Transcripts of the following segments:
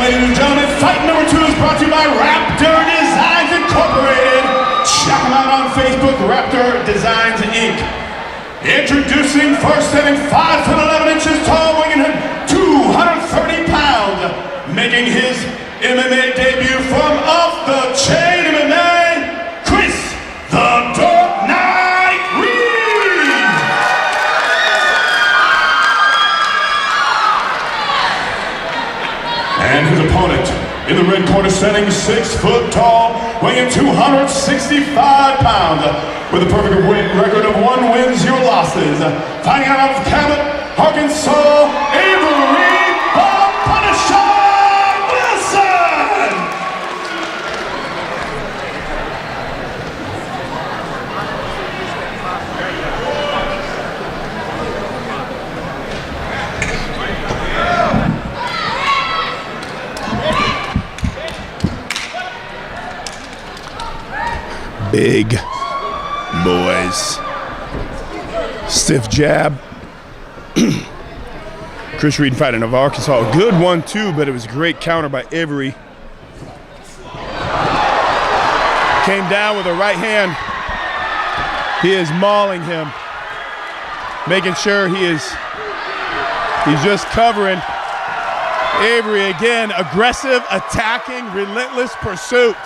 ladies and gentlemen, fight number 2 is brought to you by Raptor Designs Incorporated. Check them out on Facebook, Raptor Designs Inc. Introducing first, standing 5 foot 11 inches tall, weighing in 230 pounds, making his MMA debut from Off the Chain MMA, Chris the Dark Knight Reed. And his opponent in the red corner, standing 6 foot tall, weighing 265 pounds, with a perfect record of 1 win, 0 losses. Fighting out of Cabot, Arkansas, Avery Bob Punisher Wilson. Big boys. Stiff jab. Chris Reed fighting of Arkansas. A good 1-2, but it was a great counter by Avery. Came down with a right hand. He is mauling him. Making sure he's just covering. Avery again, aggressive, attacking, relentless pursuit.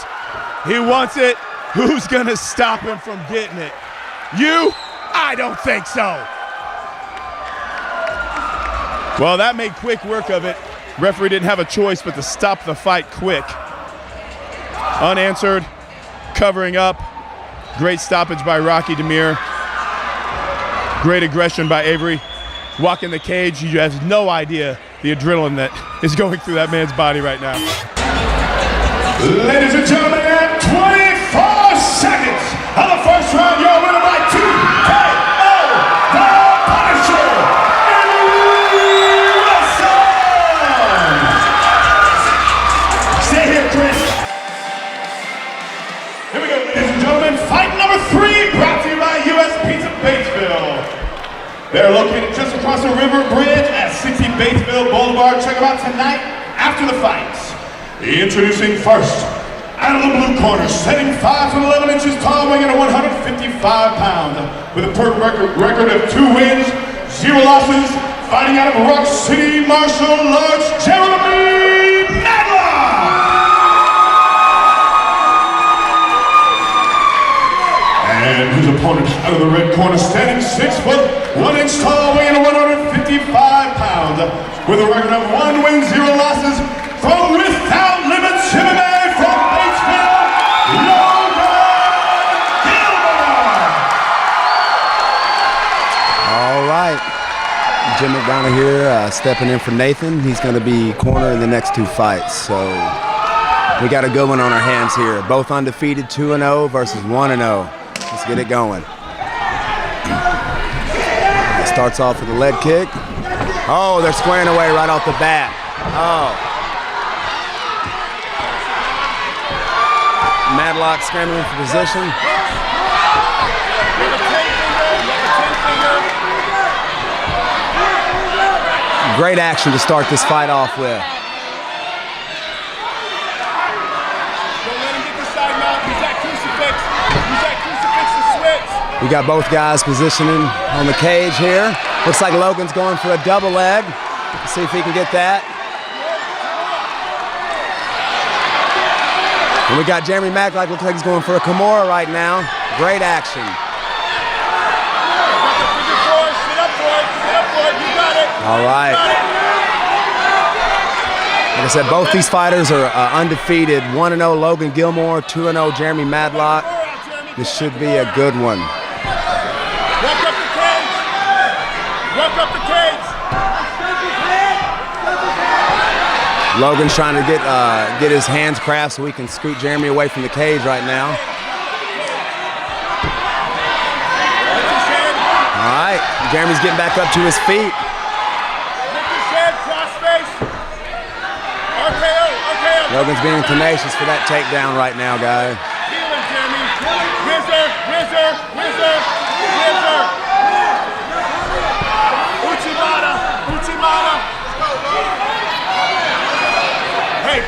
He wants it. Who's gonna stop him from getting it? You? I don't think so. Well, that made quick work of it. Referee didn't have a choice but to stop the fight quick. Unanswered, covering up. Great stoppage by Rocky Demir. Great aggression by Avery. Walking the cage, you have no idea the adrenaline that is going through that man's body right now. Ladies and gentlemen, at 24 seconds of the first round, your winner by TKO, the Punisher, Wilson! Stay here, Chris. Here we go, ladies and gentlemen. Fight number 3, brought to you by U.S. Pizza Batesville. They're located just across the river bridge at 60 Batesville Boulevard. Check them out tonight after the fights. Introducing first, out of the blue corner, standing 5 foot 11 inches tall, weighing in 155 pounds, with a record of 2 wins, 0 losses, fighting out of Rock City Martial Arts, Jeremy Madlock! And his opponent out of the red corner, standing 6 foot 1 inch tall, weighing in 155 pounds, with a record of 1 win, 0 losses, from Without Limits MMA from Batesville, Logan Gilmore! All right, Jim McDonough here, stepping in for Nathan. He's going to be corner in the next 2 fights, so we got a good one on our hands here. Both undefeated, 2-0 versus 1-0. Let's get it going. Starts off with a lead kick. Oh, they're squaring away right off the bat. Oh. Madlock scrambling for position. Great action to start this fight off with. We got both guys positioning on the cage here. Looks like Logan's going for a double leg. Let's see if he can get that. And we got Jeremy Madlock, looks like he's going for a Kimura right now. Great action. All right. Like I said, both these fighters are undefeated. 1-0 Logan Gilmore, 2-0 Jeremy Madlock. This should be a good one. Walk up the cage. Walk up the cage. Logan's trying to get his hands crafted so he can scoot Jeremy away from the cage right now. All right, Jeremy's getting back up to his feet. Logan's being tenacious for that takedown right now, guys. Hey,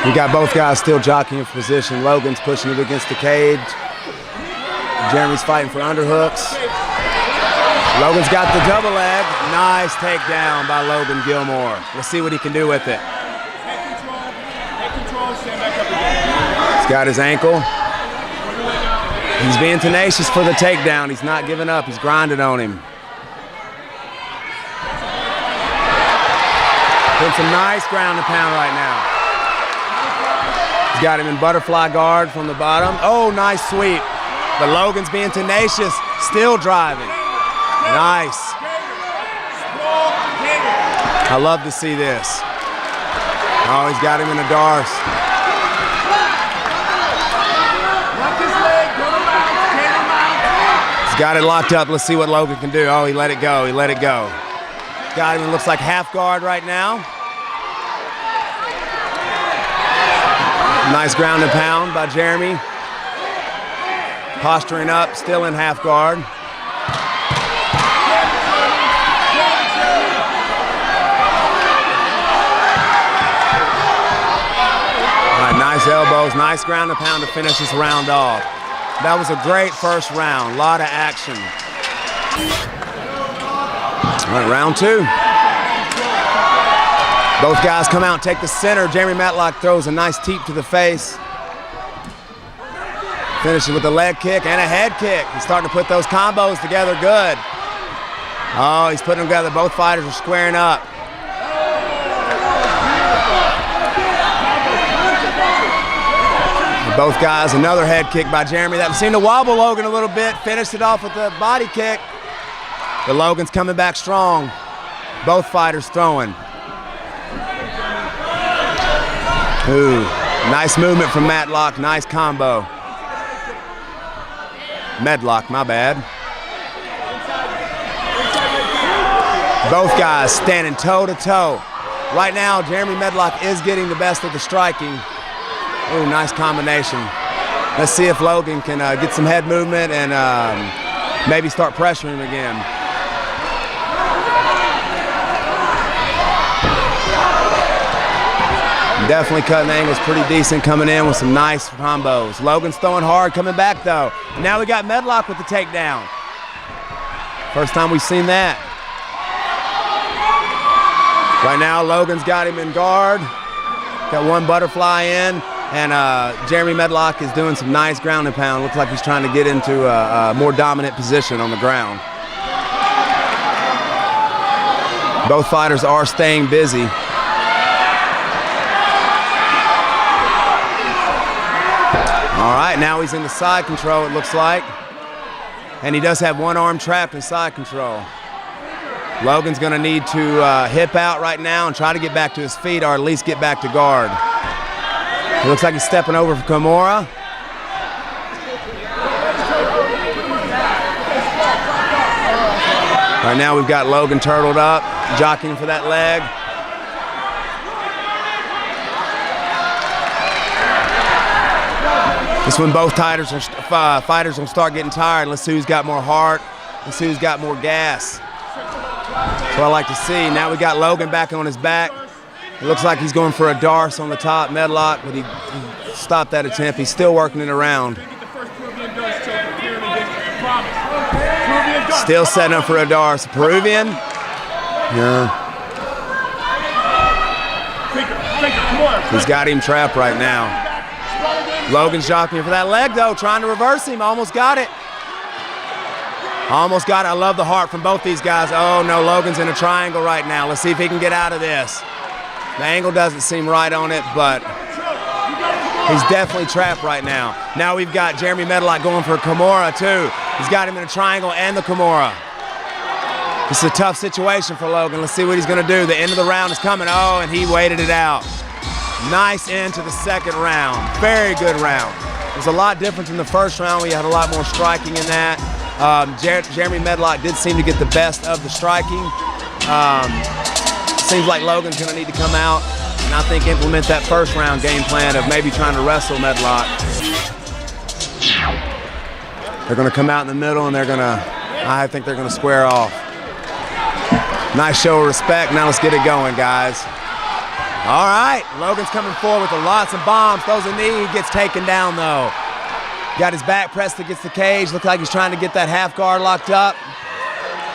We got both guys still jockeying for position. Logan's pushing it against the cage. Jeremy's fighting for underhooks. Logan's got the double leg. Nice takedown by Logan Gilmore. Let's see what he can do with it. He's got his ankle. He's being tenacious for the takedown. He's not giving up. He's grinding on him. Doing some nice ground and pound right now. He's got him in butterfly guard from the bottom. Oh, nice sweep. But Logan's being tenacious, still driving. Nice. I love to see this. Oh, he's got him in a darce. He's got it locked up. Let's see what Logan can do. Oh, he let it go. He let it go. Got him. It looks like half guard right now. Nice ground and pound by Jeremy. Posturing up, still in half guard. All right, nice elbows, nice ground and pound to finish this round off. That was a great first round, a lot of action. All right, round two. Both guys come out and take the center. Jeremy Matlock throws a nice teep to the face. Finishes with a leg kick and a head kick. He's starting to put those combos together good. Oh, he's putting them together. Both fighters are squaring up. And both guys, another head kick by Jeremy. That seemed to wobble Logan a little bit. Finished it off with the body kick. But Logan's coming back strong. Both fighters throwing. Ooh, nice movement from Matlock, nice combo. Medlock, my bad. Both guys standing toe to toe. Right now, Jeremy Medlock is getting the best of the striking. Ooh, nice combination. Let's see if Logan can get some head movement and maybe start pressuring him again. Definitely cutting angles pretty decent, coming in with some nice combos. Logan's throwing hard, coming back though. And now we got Medlock with the takedown. First time we've seen that. Right now, Logan's got him in guard. Got one butterfly in, and Jeremy Medlock is doing some nice ground and pound. Looks like he's trying to get into a more dominant position on the ground. Both fighters are staying busy. All right, now he's into side control, it looks like. And he does have one arm trapped in side control. Logan's gonna need to hip out right now and try to get back to his feet, or at least get back to guard. It looks like he's stepping over for Kimura. Right now we've got Logan turtled up, jockeying for that leg. This one, both fighters will start getting tired. Let's see who's got more heart. Let's see who's got more gas. That's what I like to see. Now we got Logan back on his back. It looks like he's going for a darce on the top, Medlock, but he stopped that attempt. He's still working it around. Still setting up for a darce. Peruvian? Yeah. He's got him trapped right now. Logan's jockeying for that leg though, trying to reverse him. Almost got it. Almost got it. I love the heart from both these guys. Oh no, Logan's in a triangle right now. Let's see if he can get out of this. The angle doesn't seem right on it, but he's definitely trapped right now. Now we've got Jeremy Medlock going for a Kimura too. He's got him in a triangle and the Kimura. This is a tough situation for Logan. Let's see what he's gonna do. The end of the round is coming. Oh, and he waited it out. Nice end to the second round. Very good round. It was a lot different from the first round. We had a lot more striking in that. Jeremy Medlock did seem to get the best of the striking. Seems like Logan's gonna need to come out and I think implement that first round game plan of maybe trying to wrestle Medlock. They're gonna come out in the middle and I think they're gonna square off. Nice show of respect. Now let's get it going, guys. All right, Logan's coming forward with lots of bombs, throws a knee, he gets taken down though. Got his back pressed against the cage, looks like he's trying to get that half guard locked up.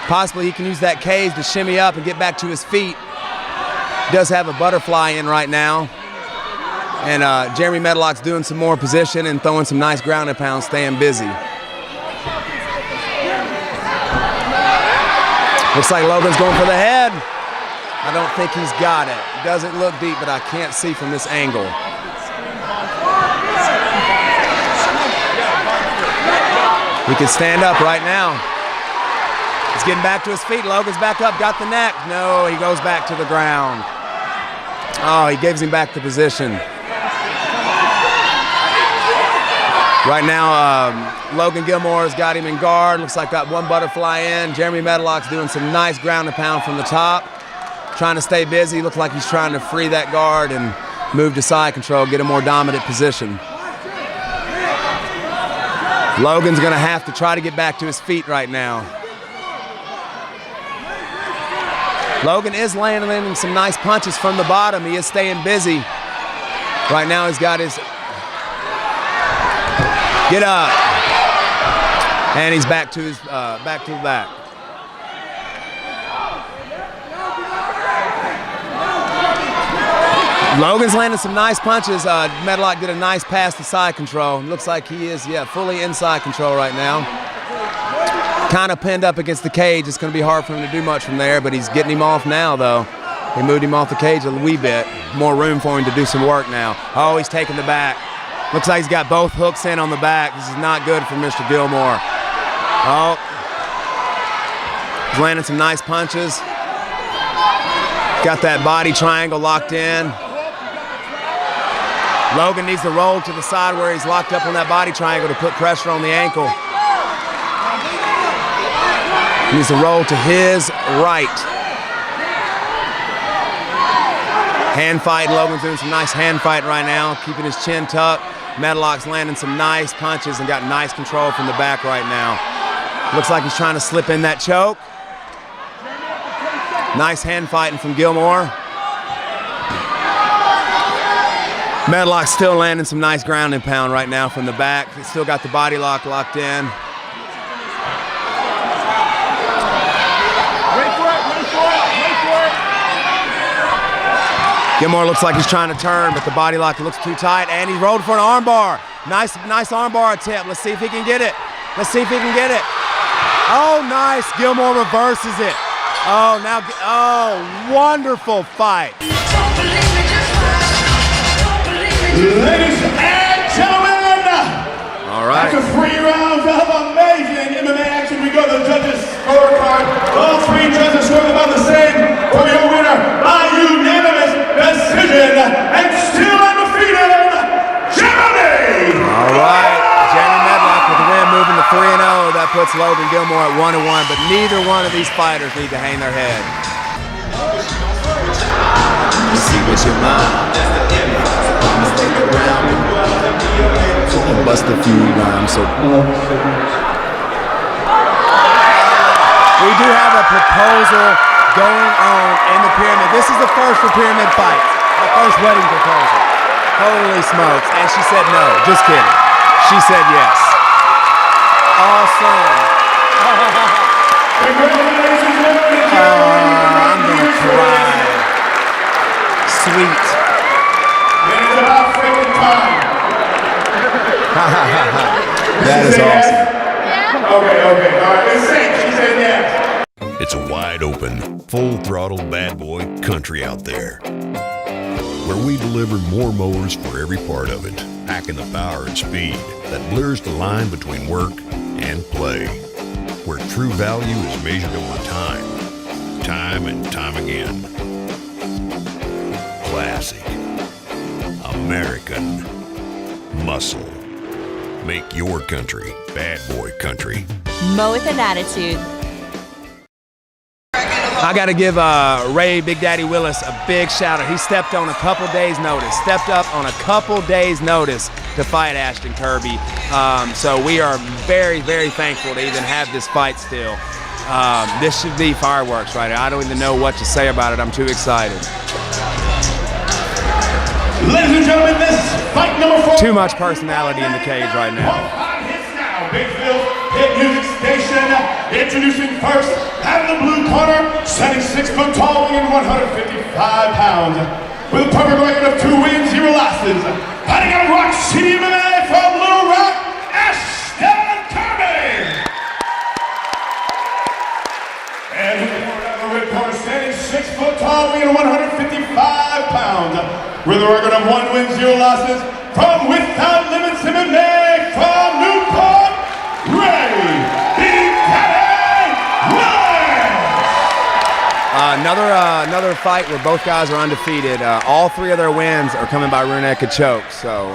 Possibly he can use that cage to shimmy up and get back to his feet. He does have a butterfly in right now. And Jeremy Medlock's doing some more position and throwing some nice ground and pound, staying busy. Looks like Logan's going for the head. I don't think he's got it. It doesn't look deep, but I can't see from this angle. He can stand up right now. He's getting back to his feet. Logan's back up, got the neck. No, he goes back to the ground. Oh, he gives him back the position. Right now, Logan Gilmore's got him in guard. Looks like got one butterfly in. Jeremy Medlock's doing some nice ground and pound from the top. Trying to stay busy. Looks like he's trying to free that guard and move to side control, get a more dominant position. Logan's gonna have to try to get back to his feet right now. Logan is landing some nice punches from the bottom. He is staying busy. Right now he's got his, get up. And he's back to his, back to the back. Logan's landing some nice punches. Medlock did a nice pass to side control. Looks like he is, fully inside control right now. Kind of pinned up against the cage. It's going to be hard for him to do much from there, but he's getting him off now, though. He moved him off the cage a wee bit. More room for him to do some work now. Oh, he's taking the back. Looks like he's got both hooks in on the back. This is not good for Mr. Gilmore. Oh. He's landing some nice punches. Got that body triangle locked in. Logan needs to roll to the side where he's locked up on that body triangle to put pressure on the ankle. He needs to roll to his right. Hand fight. Logan's doing some nice hand fight right now, keeping his chin tucked. Medlock's landing some nice punches and got nice control from the back right now. Looks like he's trying to slip in that choke. Nice hand fighting from Gilmore. Medlock's still landing some nice ground and pound right now from the back. He's still got the body lock locked in. Gilmore looks like he's trying to turn, but the body lock looks too tight, and he rolled for an arm bar. Nice arm bar attempt. Let's see if he can get it. Let's see if he can get it. Oh, nice. Gilmore reverses it. Oh, now, wonderful fight. Ladies and gentlemen, all right. After 3 rounds of amazing MMA action, we go to the judges' scorecard. All 3 judges scored about the same for your winner by unanimous decision and still undefeated, Jeremy. All right, Jeremy Medlock with the win, moving to 3-0. That puts Logan Gilmore at 1-1, but neither one of these fighters need to hang their head. See what's your mind. Bust a few rhymes. So we do have a proposal going on in the pyramid. This is the first for pyramid fights, the first wedding proposal. Holy smokes! And she said no. Just kidding. She said yes. Awesome. Congratulations, Jeremy. I'm gonna cry. Sweet. It's about freaking time. That is awesome. Okay, all right. It's safe. She said yes. It's a wide open, full-throttle bad boy country out there, where we deliver more mowers for every part of it, packing the power and speed that blurs the line between work and play, where true value is measured over time and time again. Classic, American, muscle. Make your country bad boy country. Mow with an attitude. I got to give Ray Big Daddy Willis a big shout out. He stepped on a couple days' notice, stepped up on a couple days' notice to fight Ashton Kirby. So we are very, very thankful to even have this fight still. This should be fireworks right now. I don't even know what to say about it. I'm too excited. Ladies and gentlemen, this fight number 4. Too much personality in the cage right now. Hits now, Batesville Hit Music Station. Introducing first, out of the blue corner, standing 6 foot tall, weighing 155 pounds. With a perfect record of 2 wins, 0 losses. Fighting out of Rock City, MMA from Little Rock, Ashton Kirby. And in the red corner, standing 6 foot tall, weighing 155 pounds. With a record of 1 win, 0 losses. From Without Limits MMA from Newport, Ray Big Daddy Willis. Another fight where both guys are undefeated. All 3 of their wins are coming by rear naked choke. So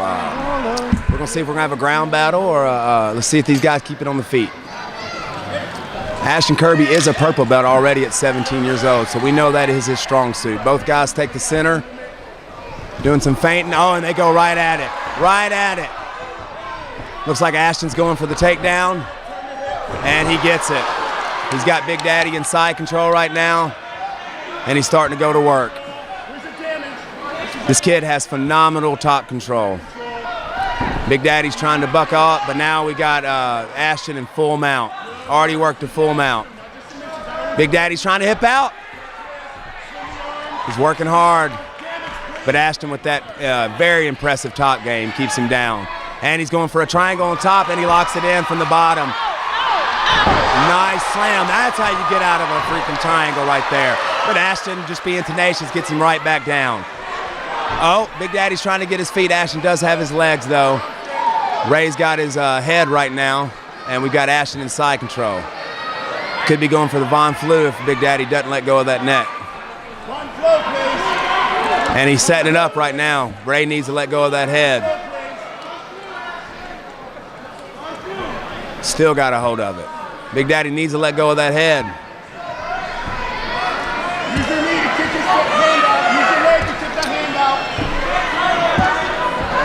we're gonna see if we're gonna have a ground battle, or let's see if these guys keep it on the feet. Ashton Kirby is a purple belt already at 17 years old, so we know that is his strong suit. Both guys take the center, doing some feinting. Oh, and they go right at it. Right at it. Looks like Ashton's going for the takedown, and he gets it. He's got Big Daddy in side control right now, and he's starting to go to work. This kid has phenomenal top control. Big Daddy's trying to buck up, but now we got Ashton in full mount. Already worked a full mount. Big Daddy's trying to hip out. He's working hard. But Ashton, with that very impressive top game, keeps him down. And he's going for a triangle on top, and he locks it in from the bottom. Nice slam. That's how you get out of a freaking triangle right there. But Ashton, just being tenacious, gets him right back down. Oh, Big Daddy's trying to get his feet. Ashton does have his legs, though. Ray's got his head right now, and we've got Ashton in side control. Could be going for the Von Flue if Big Daddy doesn't let go of that neck. Von Flue, please. And he's setting it up right now. Ray needs to let go of that head. Still got a hold of it. Big Daddy needs to let go of that head. Use your knee to kick his hand out. Use your leg to kick that hand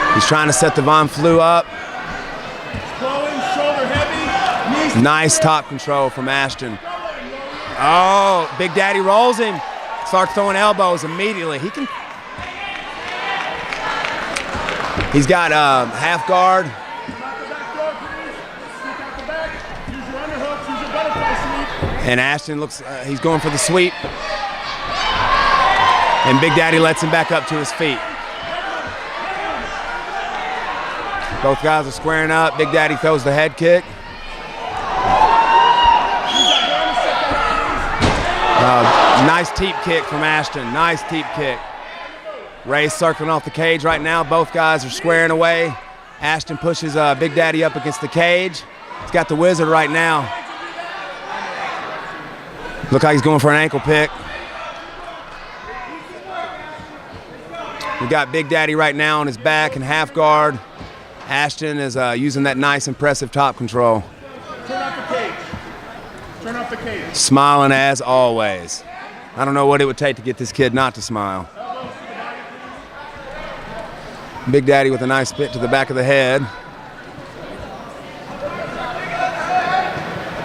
out. He's trying to set the Von Flue up. Flowing, shoulder heavy. Knees Nice top control from Ashton. Oh, Big Daddy rolls him. Starts throwing elbows immediately. He's got half guard. And Ashton looks, he's going for the sweep. And Big Daddy lets him back up to his feet. Both guys are squaring up. Big Daddy throws the head kick. Nice teep kick from Ashton. Nice teep kick. Ray's circling off the cage right now. Both guys are squaring away. Ashton pushes Big Daddy up against the cage. He's got the wizard right now. Look like he's going for an ankle pick. We got Big Daddy right now on his back in half guard. Ashton is using that nice, impressive top control. Turn off the cage. Turn off the cage. Smiling as always. I don't know what it would take to get this kid not to smile. Big Daddy with a nice spit to the back of the head.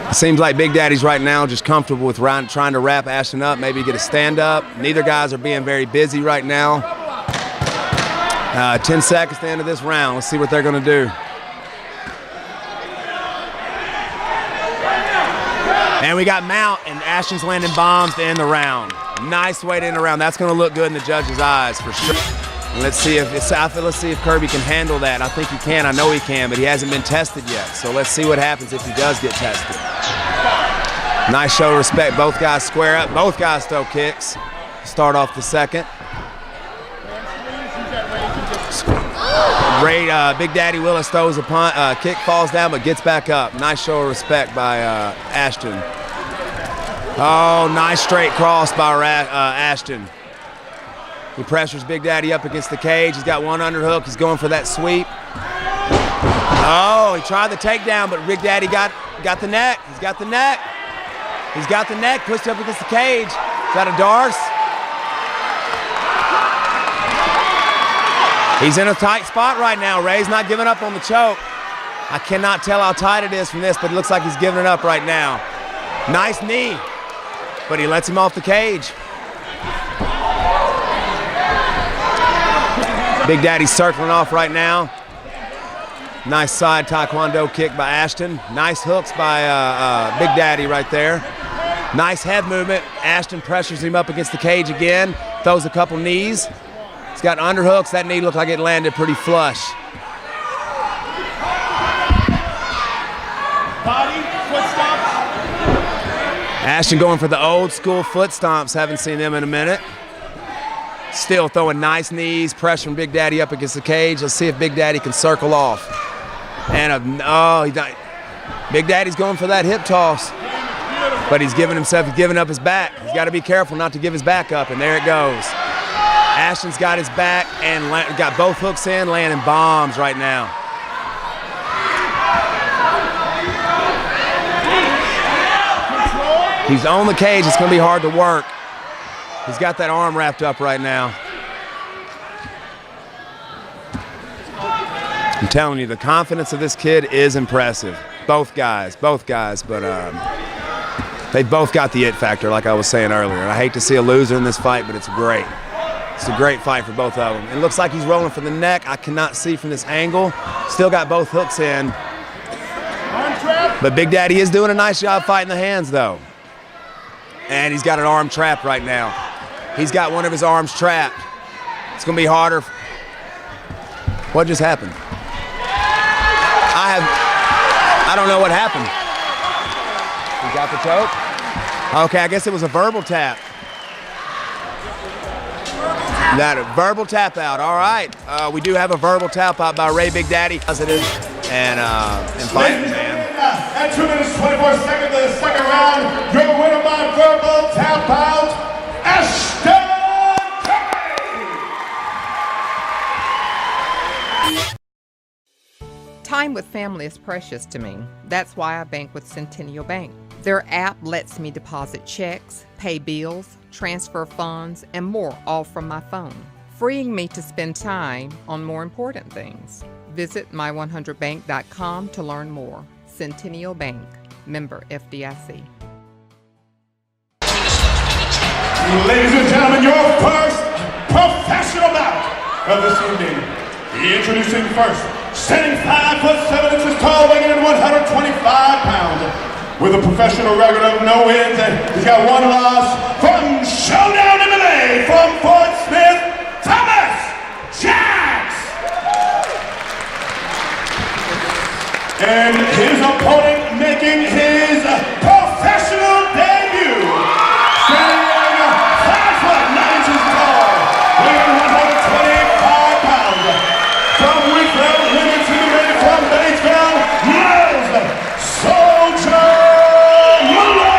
It seems like Big Daddy's right now just comfortable with trying to wrap Ashton up, maybe get a stand-up. Neither guys are being very busy right now. 10 seconds to the end of this round. Let's see what they're going to do. And we got mount, and Ashton's landing bombs to end the round. Nice way to end the round. That's going to look good in the judge's eyes for sure. And let's see if Kirby can handle that. I think he can. I know he can, but he hasn't been tested yet. So let's see what happens if he does get tested. Nice show of respect. Both guys square up. Both guys throw kicks. Start off the second. Big Daddy Willis throws a punt. Kick falls down, but gets back up. Nice show of respect by Ashton. Oh, nice straight cross by Ashton. He pressures Big Daddy up against the cage. He's got one underhook. He's going for that sweep. Oh, he tried the takedown, but Big Daddy got the neck. He's got the neck. He's got the neck pushed up against the cage. Is that a Darce? He's in a tight spot right now. Ray's not giving up on the choke. I cannot tell how tight it is from this, but it looks like he's giving it up right now. Nice knee, but he lets him off the cage. Big Daddy's circling off right now. Nice side taekwondo kick by Ashton. Nice hooks by Big Daddy right there. Nice head movement. Ashton pressures him up against the cage again. Throws a couple knees. He's got underhooks. That knee looked like it landed pretty flush. Body, foot stomps. Ashton going for the old school foot stomps. Haven't seen them in a minute. Still throwing nice knees, pressuring Big Daddy up against the cage. Let's see if Big Daddy can circle off. And Big Daddy's going for that hip toss, but he's giving up his back. He's got to be careful not to give his back up, and there it goes. Ashton's got his back and got both hooks in, landing bombs right now. He's on the cage. It's going to be hard to work. He's got that arm wrapped up right now. I'm telling you, the confidence of this kid is impressive. Both guys, but they both got the it factor, like I was saying earlier. And I hate to see a loser in this fight, but it's great. It's a great fight for both of them. It looks like he's rolling for the neck. I cannot see from this angle. Still got both hooks in. But Big Daddy is doing a nice job fighting the hands, though. And he's got an arm trapped right now. He's got one of his arms trapped. It's going to be harder. What just happened? I don't know what happened. He got the choke? Okay, I guess it was a verbal tap. That a verbal tap out. All right. We do have a verbal tap out by Ray Big Daddy. Positive and fighting, man. At 2 minutes 24 seconds of the second round, your winner by verbal tap out, Ashton. Time with family is precious to me. That's why I bank with Centennial Bank. Their app lets me deposit checks, pay bills, transfer funds, and more, all from my phone, freeing me to spend time on more important things. Visit my100bank.com to learn more. Centennial Bank, member FDIC. Ladies and gentlemen, your first professional bout of this evening. Introducing first, standing 5'7" tall, weighing in 125 pounds. With a professional record of no wins, and he's got one loss from Showdown MMA from Fort Smith, Thomas Jacks. And his opponent making his professional debut, standing 5'9" tall, weighing 125 pounds. From Wicklow, Limits in the ring from Batesville, Miles Soldier Malone.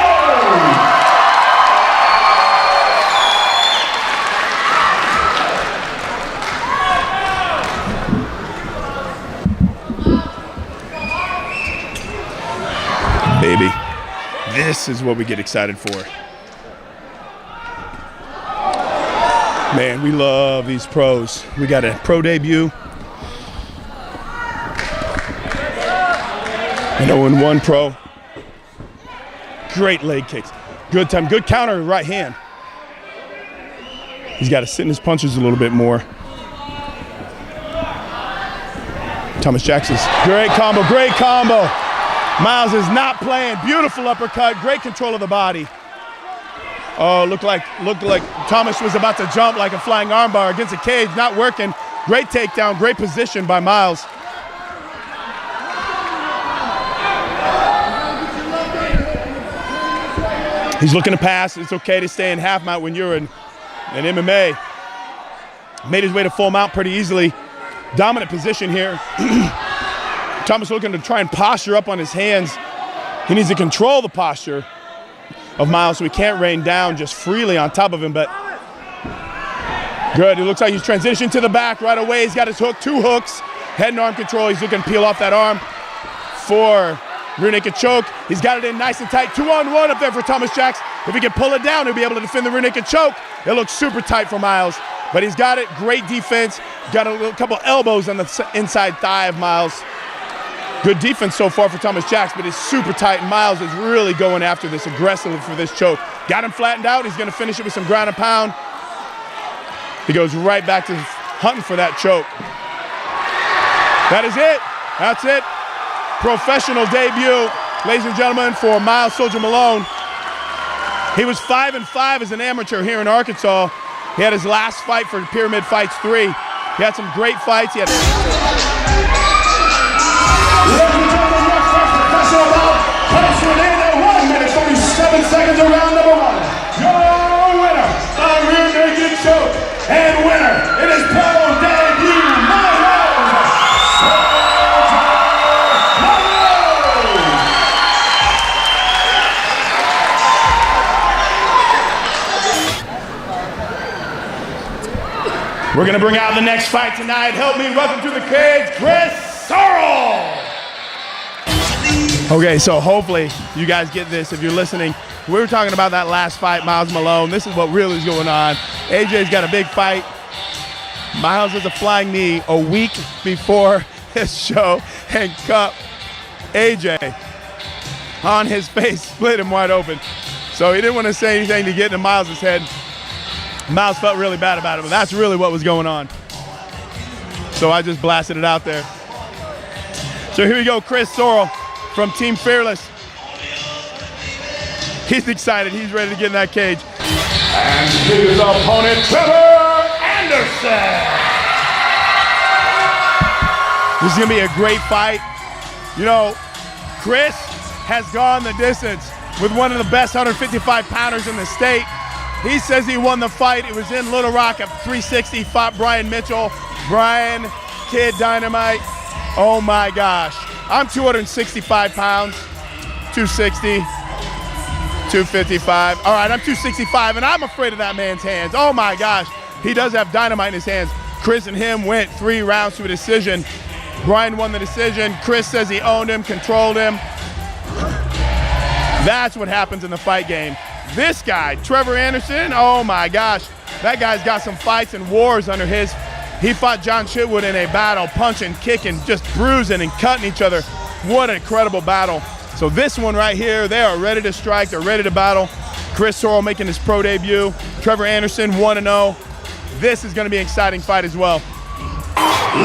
Baby, this is what we get excited for. Man, we love these pros. We got a pro debut. And 0-1 pro. Great leg kicks. Good time. Good counter right hand. He's got to sit in his punches a little bit more. Thomas Jackson's great combo. Great combo. Miles is not playing. Beautiful uppercut. Great control of the body. Oh, looked like Thomas was about to jump like a flying armbar against a cage. Not working. Great takedown. Great position by Miles. He's looking to pass. It's okay to stay in half mount when you're in MMA. Made his way to full mount pretty easily. Dominant position here. Thomas looking to try and posture up on his hands. He needs to control the posture of Miles so he can't rain down just freely on top of him, but good. It looks like he's transitioning to the back right away. He's got his hook, two hooks, head and arm control. He's looking to peel off that arm for rear naked choke. He's got it in nice and tight. 2-on-1 up there for Thomas Jacks. If he can pull it down, he'll be able to defend the rear naked choke. It looks super tight for Miles, but he's got it. Great defense. Got a couple elbows on the inside thigh of Miles. Good defense so far for Thomas Jacks, but it's super tight. And Miles is really going after this aggressively for this choke. Got him flattened out. He's going to finish it with some ground and pound. He goes right back to hunting for that choke. That is it. That's it. Professional debut, ladies and gentlemen, for Miles Soldier Malone. He was 5-5 as an amateur here in Arkansas. He had his last fight for Pyramid Fights 3. He had some great fights. He had Ladies and gentlemen, your first professional bout comes to an end at 1 minute, 37 seconds of round number 1. Your winner, a rear naked choke, and winner in his pro debut, Miles Soldier Malone. We're gonna bring out the next fight tonight. Help me welcome to the cage, Chris Sorrell. Okay, so hopefully you guys get this if you're listening. We were talking about that last fight, Miles Malone. This is what really is going on. AJ's got a big fight. Miles has a flying knee a week before his show, and Cup AJ on his face split him wide open. So he didn't want to say anything to get into Miles' head. Miles felt really bad about it, but that's really what was going on. So I just blasted it out there. So here we go, Chris Sorrell from Team Fearless. He's excited. He's ready to get in that cage. And his opponent, Trevor Anderson. This is going to be a great fight. You know, Chris has gone the distance with one of the best 155-pounders in the state. He says he won the fight. It was in Little Rock at 360, fought Brian Mitchell. Brian, Kid Dynamite. Oh my gosh. I'm 265 pounds, 260, 255. All right, I'm 265, and I'm afraid of that man's hands. Oh my gosh. He does have dynamite in his hands. Chris and him went 3 rounds to a decision. Brian won the decision. Chris says he owned him, controlled him. That's what happens in the fight game. This guy, Trevor Anderson, oh my gosh. That guy's got some fights and wars under his. He fought John Chitwood in a battle, punching, kicking, just bruising and cutting each other. What an incredible battle. So this one right here, they are ready to strike, they're ready to battle. Chris Sorrell making his pro debut. Trevor Anderson, 1-0. This is gonna be an exciting fight as well.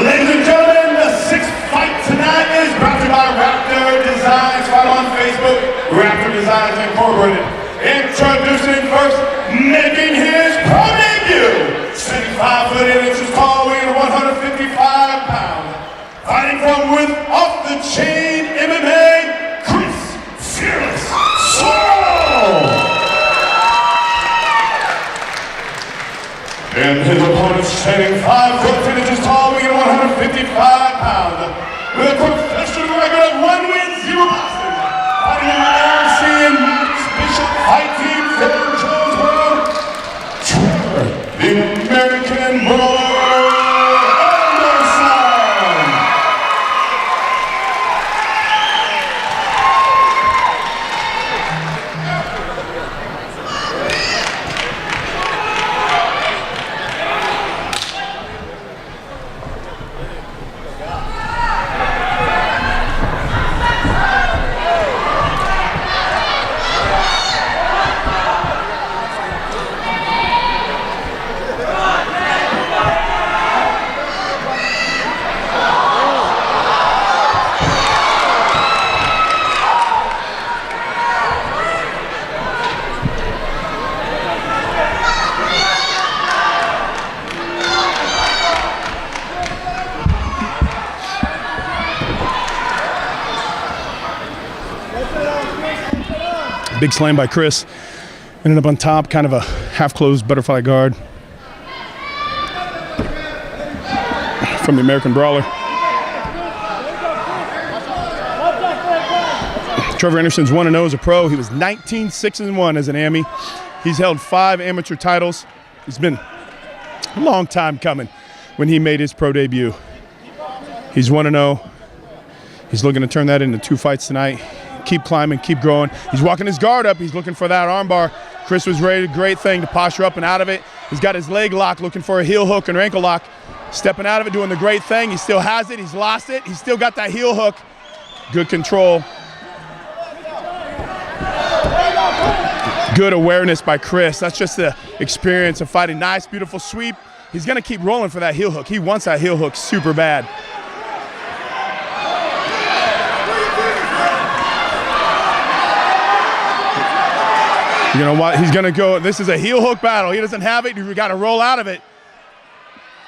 Ladies and gentlemen, the 6th fight tonight is brought to you by Raptor Designs. Find on Facebook, Raptor Designs Incorporated. Introducing first, making his pro debut, 75 foot 8 inches tall, weighing 155 pounds. Fighting from with off the chain MMA, Chris Fearless Sorrell. And his opponent standing 5 foot 10 inches tall, weighing 155 pounds. With a professional record of 1 win, 0 losses. Fighting in the RC and Max Bishop Fight Team from Jonesboro, Trevor, the American Brawler Anderson. Big slam by Chris. Ended up on top, kind of a half-closed butterfly guard from the American Brawler. Trevor Anderson's 1-0 as a pro. He was 19-6-1 as an Ami. He's held 5 amateur titles. It's been a long time coming when he made his pro debut. He's 1-0. He's looking to turn that into 2 fights tonight. Keep climbing, keep growing. He's walking his guard up. He's looking for that armbar. Chris was ready, great thing to posture up and out of it. He's got his leg lock, looking for a heel hook and ankle lock. Stepping out of it, doing the great thing. He still has it. He's lost it. He's still got that heel hook. Good control. Good awareness by Chris. That's just the experience of fighting. Nice, beautiful sweep. He's going to keep rolling for that heel hook. He wants that heel hook super bad. You're gonna watch, he's going to go. This is a heel hook battle. He doesn't have it. You've got to roll out of it.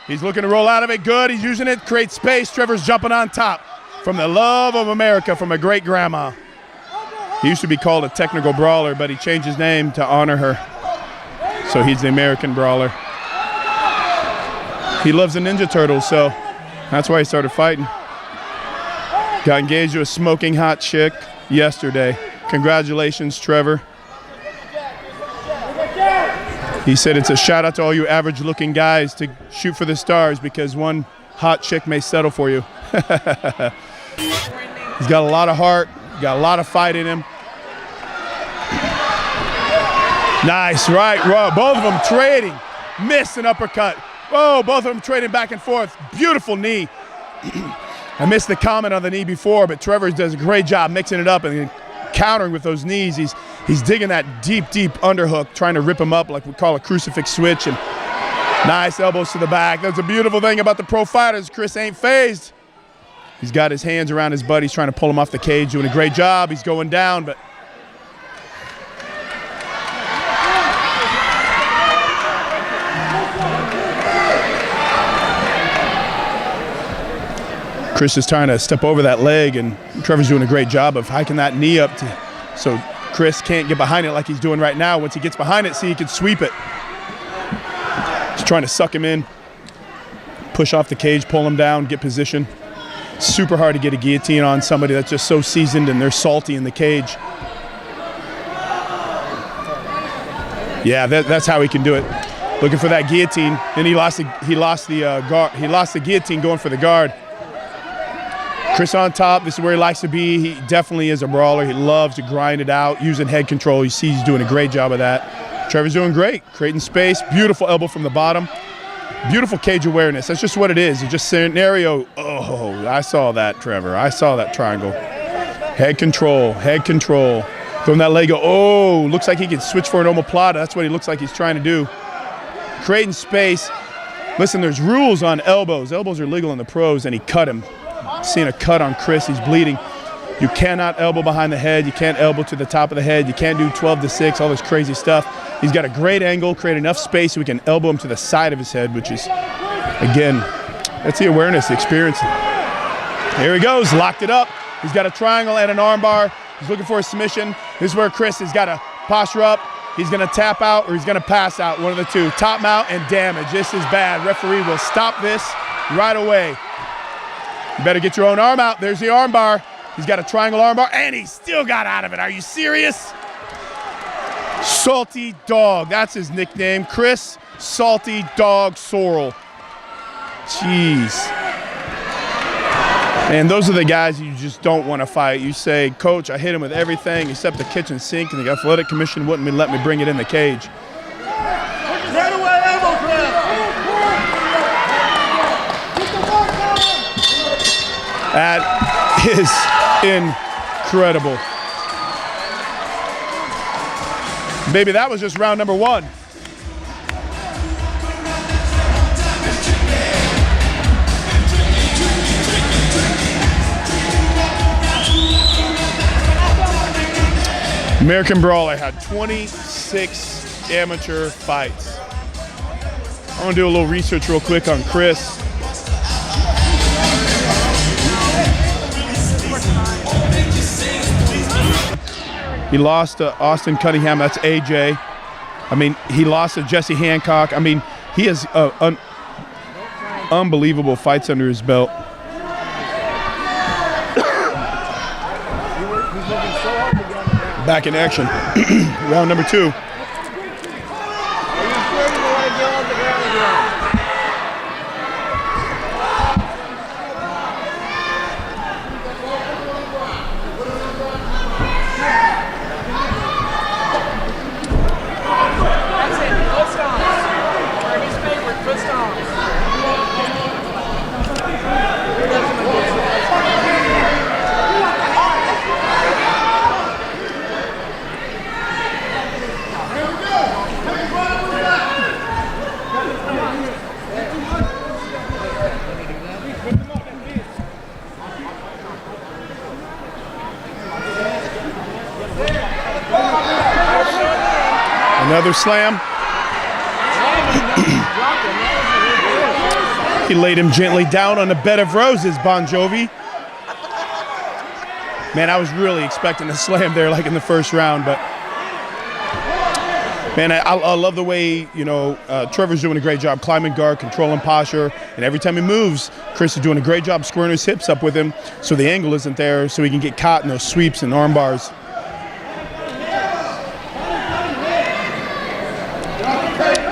He's looking to roll out of it. Good. He's using it. Create space. Trevor's jumping on top. From the love of America from a great grandma. He used to be called a technical brawler, but he changed his name to honor her. So he's the American brawler. He loves the Ninja Turtles, so that's why he started fighting. Got engaged to a smoking hot chick yesterday. Congratulations, Trevor. He said it's a shout out to all you average looking guys to shoot for the stars because one hot chick may settle for you. He's got a lot of heart, got a lot of fight in him. Nice, right, both of them trading. Missed an uppercut. Oh, both of them trading back and forth. Beautiful knee. I missed the comment on the knee before, but Trevor does a great job mixing it up and countering with those knees. He's digging that deep underhook, trying to rip him up like we call a crucifix switch. And nice elbows to the back. That's a beautiful thing about the pro fighters. Chris ain't phased. He's got his hands around his buddy. He's trying to pull him off the cage, doing a great job. He's going down, but Chris is trying to step over that leg, and Trevor's doing a great job of hiking that knee up so Chris can't get behind it like he's doing right now. Once he gets behind it, see, he can sweep it. He's trying to suck him in, push off the cage, pull him down, get position. Super hard to get a guillotine on somebody that's just so seasoned and they're salty in the cage. Yeah, that's how he can do it. Looking for that guillotine. Then he lost the guillotine going for the guard. Chris on top. This is where he likes to be. He definitely is a brawler. He loves to grind it out, using head control. You see he's doing a great job of that. Trevor's doing great, creating space. Beautiful elbow from the bottom. Beautiful cage awareness. That's just what it is. It's just scenario. Oh, I saw that, Trevor. I saw that triangle. Head control, head control. Throwing that leg. Oh, looks like he can switch for an omoplata. That's what he looks like he's trying to do. Creating space. Listen, there's rules on elbows. Elbows are legal in the pros, and he cut him. Seeing a cut on Chris. He's bleeding. You cannot elbow behind the head. You can't elbow to the top of the head. You can't do 12 to 6, all this crazy stuff. He's got a great angle, create enough space so we can elbow him to the side of his head, which is, again, that's the awareness, the experience. Here he goes, locked it up. He's got a triangle and an armbar. He's looking for a submission. This is where Chris has got to posture up. He's going to tap out or he's going to pass out, one of the two. Top mount and damage. This is bad. Referee will stop this right away. You better get your own arm out. There's the armbar. He's got a triangle armbar, and he still got out of it. Are you serious? Salty Dog. That's his nickname. Chris Salty Dog Sorrell. Jeez. And those are the guys you just don't want to fight. You say, Coach, I hit him with everything except the kitchen sink, and the athletic commission wouldn't let me bring it in the cage. That is incredible. Maybe that was just round number one. American Brawler had 26 amateur fights. I want to do a little research real quick on Chris. He lost to Austin Cunningham. That's AJ. I mean, he lost to Jesse Hancock. I mean, he has unbelievable fights under his belt. Back in action. Round number two. Another slam. He laid him gently down on a bed of roses, Bon Jovi. Man, I was really expecting a slam there like in the first round, but man, I love the way, Trevor's doing a great job climbing guard, controlling posture, and every time he moves, Chris is doing a great job squaring his hips up with him so the angle isn't there so he can get caught in those sweeps and arm bars.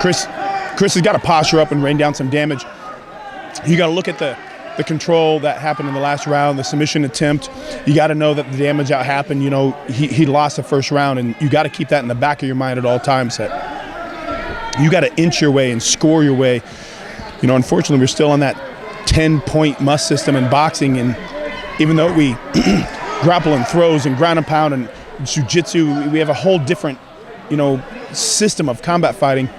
Chris has got to posture up and rain down some damage. You got to look at the control that happened in the last round, the submission attempt. You got to know that the damage out happened. He lost the first round, and you got to keep that in the back of your mind at all times. That you got to inch your way and score your way. Unfortunately, we're still on that 10-point must system in boxing, and even though we grapple and throws and ground and pound and jiu-jitsu, we have a whole different, system of combat fighting.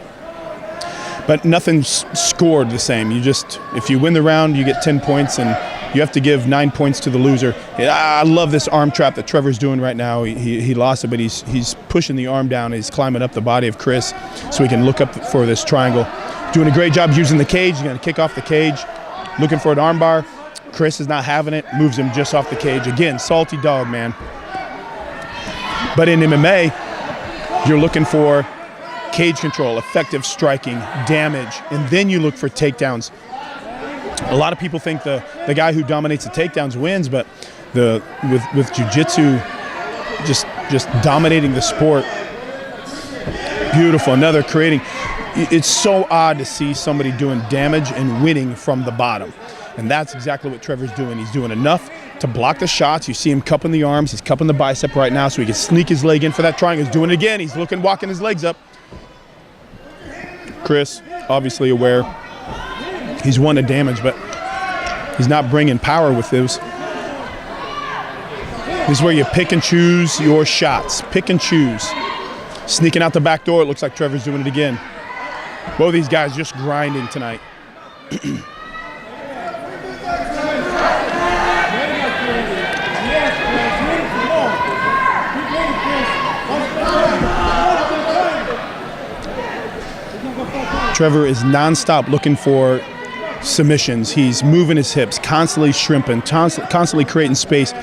But nothing's scored the same. If you win the round, you get 10 points, and you have to give 9 points to the loser. I love this arm trap that Trevor's doing right now. He lost it, but he's pushing the arm down. He's climbing up the body of Chris so he can look up for this triangle. Doing a great job using the cage. He's going to kick off the cage, looking for an arm bar. Chris is not having it, moves him just off the cage. Again, salty dog, man. But in MMA, you're looking for cage control, effective striking, damage, and then you look for takedowns. A lot of people think the guy who dominates the takedowns wins, but with jiu-jitsu just dominating the sport. Beautiful. Another creating. It's so odd to see somebody doing damage and winning from the bottom. And that's exactly what Trevor's doing. He's doing enough to block the shots. You see him cupping the arms. He's cupping the bicep right now so he can sneak his leg in for that triangle. He's doing it again. He's walking his legs up. Chris, obviously aware. He's won the damage, but he's not bringing power with this. This is where you pick and choose your shots. Pick and choose. Sneaking out the back door. It looks like Trevor's doing it again. Both of these guys just grinding tonight. Trevor is nonstop looking for submissions. He's moving his hips, constantly shrimping, constantly creating space,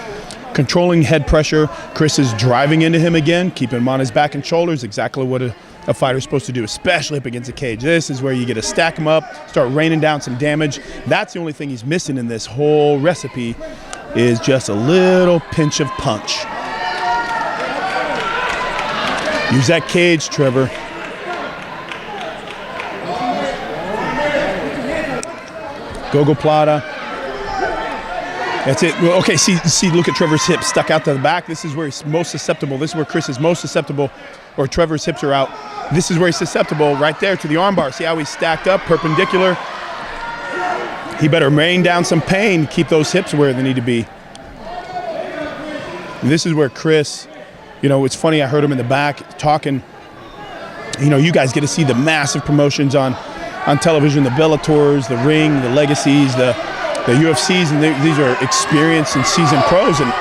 controlling head pressure. Chris is driving into him again, keeping him on his back and shoulders, exactly what a fighter's supposed to do, especially up against a cage. This is where you get to stack him up, start raining down some damage. That's the only thing he's missing in this whole recipe is just a little pinch of punch. Use that cage, Trevor. Gogoplata. That's it. Well, okay, see, look at Trevor's hips stuck out to the back. This is where he's most susceptible. This is where Chris is most susceptible, or Trevor's hips are out. This is where he's susceptible, right there to the armbar. See how he's stacked up, perpendicular? He better rain down some pain, keep those hips where they need to be. And this is where Chris, it's funny, I heard him in the back talking. You guys get to see the massive promotions on television, the Bellators, the Ring, the Legacies, the UFCs, and these are experienced and seasoned pros. And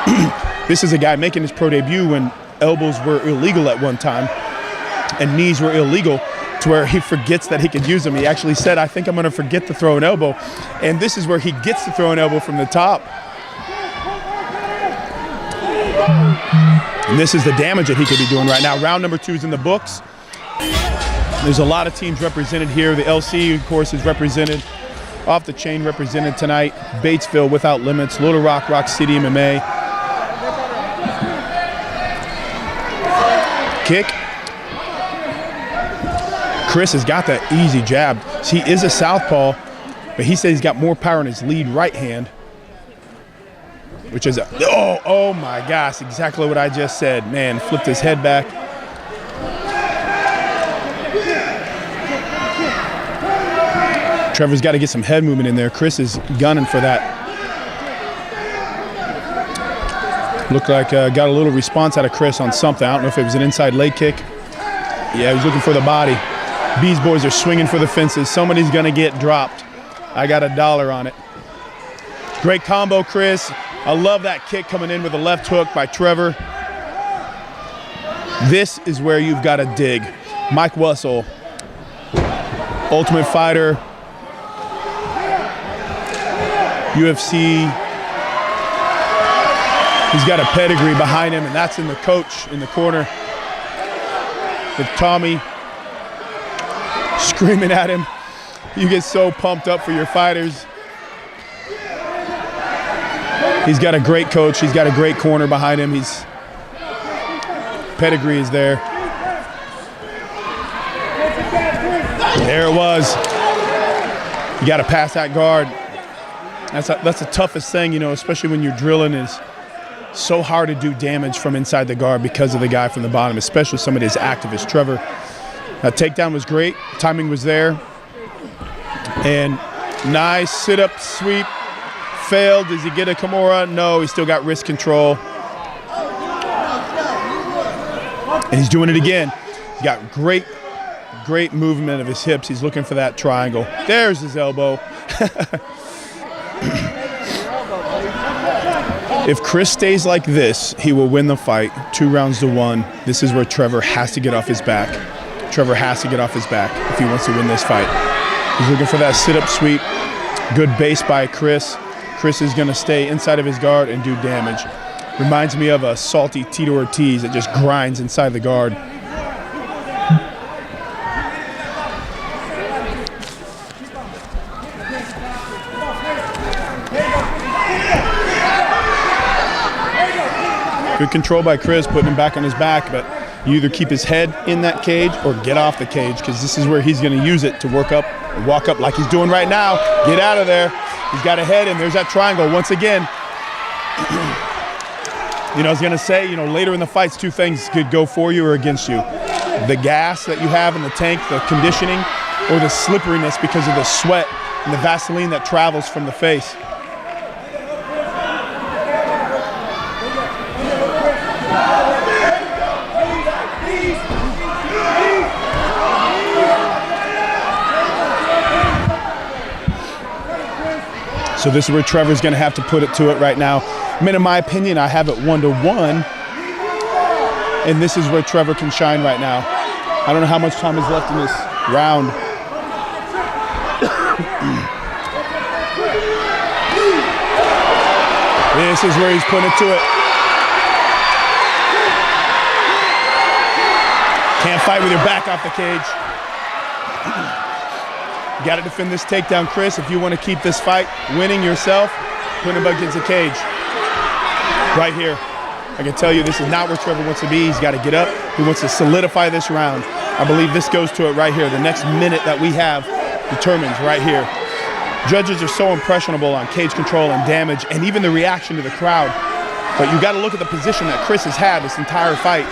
this is a guy making his pro debut when elbows were illegal at one time and knees were illegal, to where he forgets that he could use them. He actually said, I think I'm going to forget to throw an elbow. And this is where he gets to throw an elbow from the top. And this is the damage that he could be doing right now. Round number 2 is in the books. There's a lot of teams represented here. The LC, of course, is represented. Off the Chain represented tonight. Batesville, Without Limits, Little Rock, Rock City MMA. Kick. Chris has got that easy jab. He is a southpaw, but he said he's got more power in his lead right hand, which is oh my gosh, exactly what I just said. Man, flipped his head back. Trevor's got to get some head movement in there. Chris is gunning for that. Looked like got a little response out of Chris on something. I don't know if it was an inside leg kick. Yeah, he was looking for the body. Bees boys are swinging for the fences. Somebody's going to get dropped. I got $1 on it. Great combo, Chris. I love that kick coming in with a left hook by Trevor. This is where you've got to dig. Mike Wessel, Ultimate Fighter, UFC. He's got a pedigree behind him, and that's in the coach in the corner with Tommy screaming at him. You get so pumped up for your fighters. He's got a great coach. He's got a great corner behind him. Pedigree is there. There it was. You got to pass that guard. That's the toughest thing, you know, especially when you're drilling. Is so hard to do damage from inside the guard because of the guy from the bottom, especially somebody as active as Trevor. That takedown was great. Timing was there. And nice sit-up sweep. Failed. Does he get a Kimura? No, he still got wrist control. And he's doing it again. He got great movement of his hips. He's looking for that triangle. There's his elbow. If Chris stays like this, he will win the fight 2-1. This is where Trevor has to get off his back. Trevor has to get off his back if he wants to win this fight. He's looking for that sit-up sweep. Good base by Chris. Chris is going to stay inside of his guard and do damage. Reminds me of a salty Tito Ortiz that just grinds inside the guard. Good control by Chris, putting him back on his back, but you either keep his head in that cage or get off the cage, because this is where he's going to use it to work up, walk up like he's doing right now. Get out of there. He's got a head, and there's that triangle once again. You know, I was going to say, you know, later in the fights, two things could go for you or against you. The gas that you have in the tank, the conditioning, or the slipperiness because of the sweat and the Vaseline that travels from the face. So this is where Trevor's going to have to put it to it right now. I mean, in my opinion, I have it 1-1. And this is where Trevor can shine right now. I don't know how much time is left in this round. This is where he's putting it to it. Can't fight with your back off the cage. You got to defend this takedown, Chris, if you want to keep this fight winning yourself, put him against the cage. Right here. I can tell you this is not where Trevor wants to be. He's got to get up. He wants to solidify this round. I believe this goes to it right here. The next minute that we have determines right here. Judges are so impressionable on cage control and damage and even the reaction to the crowd. But you got to look at the position that Chris has had this entire fight.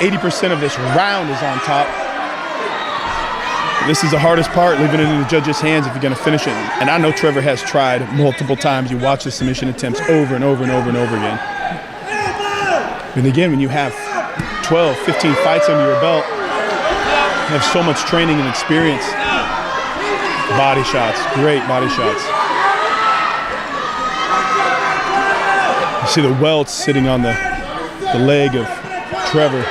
80% of this round is on top. This is the hardest part, leaving it in the judges' hands if you're going to finish it. And I know Trevor has tried multiple times. You watch the submission attempts over and over and over and over again. And again, when you have 12, 15 fights under your belt, you have so much training and experience. Body shots, great body shots. You see the welts sitting on the leg of Trevor.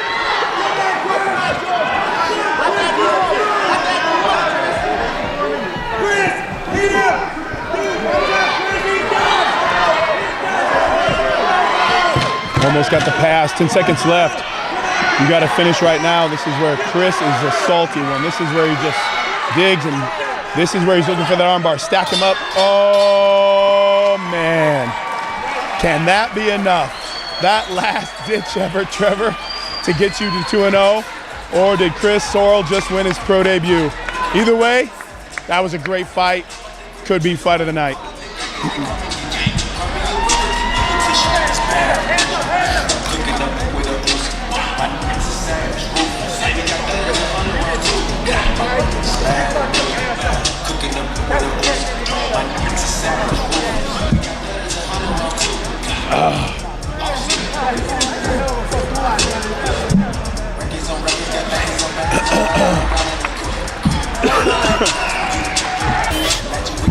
Almost got the pass, 10 seconds left. You got to finish right now. This is where Chris is a salty one. This is where he just digs, and this is where he's looking for that armbar. Stack him up. Oh, man. Can that be enough? That last ditch effort, Trevor, to get you to 2-0? Or did Chris Sorrell just win his pro debut? Either way, that was a great fight. Could be fight of the night.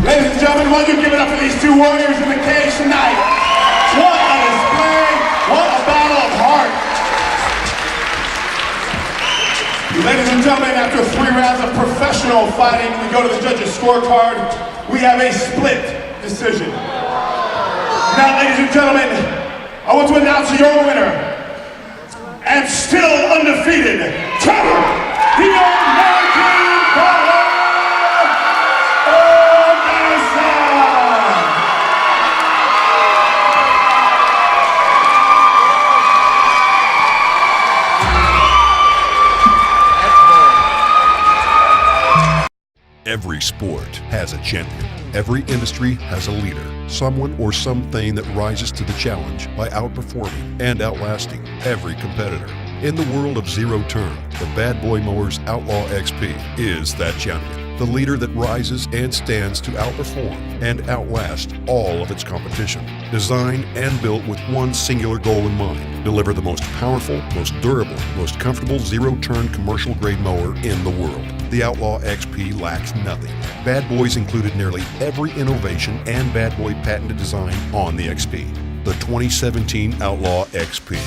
Ladies and gentlemen, why don't you give it up for these two warriors in the cage tonight? What a display! What a battle of heart! Ladies and gentlemen, after 3 rounds of professional fighting, we go to the judges' scorecard. We have a split decision. Now, ladies and gentlemen, I want to announce your winner. And still undefeated, Trevor, the American Baller Every sport has a champion. Every industry has a leader, someone or something that rises to the challenge by outperforming and outlasting every competitor. In the world of zero turn, the Bad Boy Mowers Outlaw XP is that champion, the leader that rises and stands to outperform and outlast all of its competition. Designed and built with one singular goal in mind: deliver the most powerful, most durable, most comfortable zero-turn commercial-grade mower in the world. The Outlaw XP lacks nothing. Bad Boys included nearly every innovation and Bad Boy patented design on the XP. The 2017 Outlaw XP.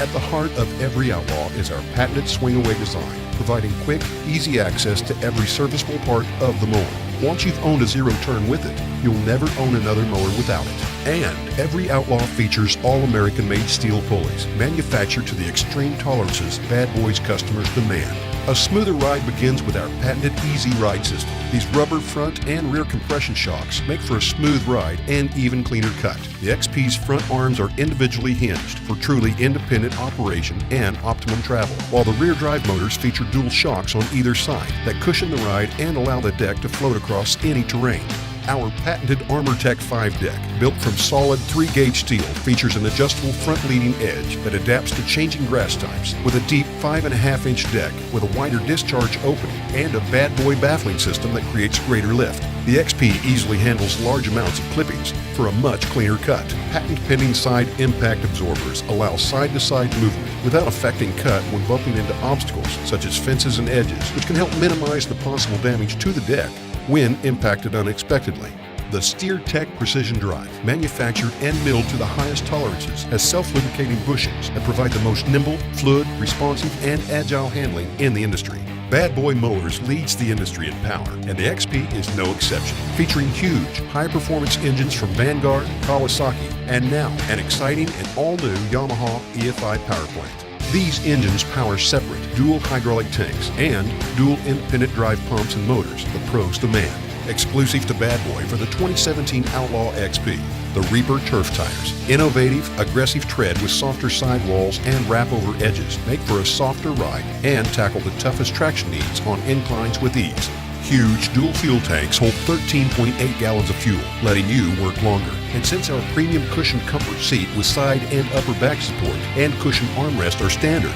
At the heart of every Outlaw is our patented swing-away design, providing quick, easy access to every serviceable part of the mower. Once you've owned a zero-turn with it, you'll never own another mower without it. And every Outlaw features all-American-made steel pulleys, manufactured to the extreme tolerances Bad Boys customers demand. A smoother ride begins with our patented Easy Ride system. These rubber front and rear compression shocks make for a smooth ride and even cleaner cut. The XP's front arms are individually hinged for truly independent operation and optimum travel, while the rear drive motors feature dual shocks on either side that cushion the ride and allow the deck to float across any terrain. Our patented ArmorTech 5 deck, built from solid 3-gauge steel, features an adjustable front leading edge that adapts to changing grass types, with a deep 5.5-inch deck with a wider discharge opening and a Bad Boy baffling system that creates greater lift. The XP easily handles large amounts of clippings for a much cleaner cut. Patent-pending side impact absorbers allow side-to-side movement without affecting cut when bumping into obstacles such as fences and edges, which can help minimize the possible damage to the deck when impacted unexpectedly. The SteerTech Precision Drive, manufactured and milled to the highest tolerances, has self-lubricating bushings that provide the most nimble, fluid, responsive, and agile handling in the industry. Bad Boy Mowers leads the industry in power, and the XP is no exception. Featuring huge, high-performance engines from Vanguard, Kawasaki, and now an exciting and all-new Yamaha EFI power plant. These engines power separate dual hydraulic tanks and dual independent drive pumps and motors the pros demand. Exclusive to Bad Boy for the 2017 Outlaw XP, the Reaper Turf Tires. Innovative, aggressive tread with softer sidewalls and wrap-over edges make for a softer ride and tackle the toughest traction needs on inclines with ease. Huge dual fuel tanks hold 13.8 gallons of fuel, letting you work longer. And since our premium cushion comfort seat with side and upper back support and cushion armrest are standard,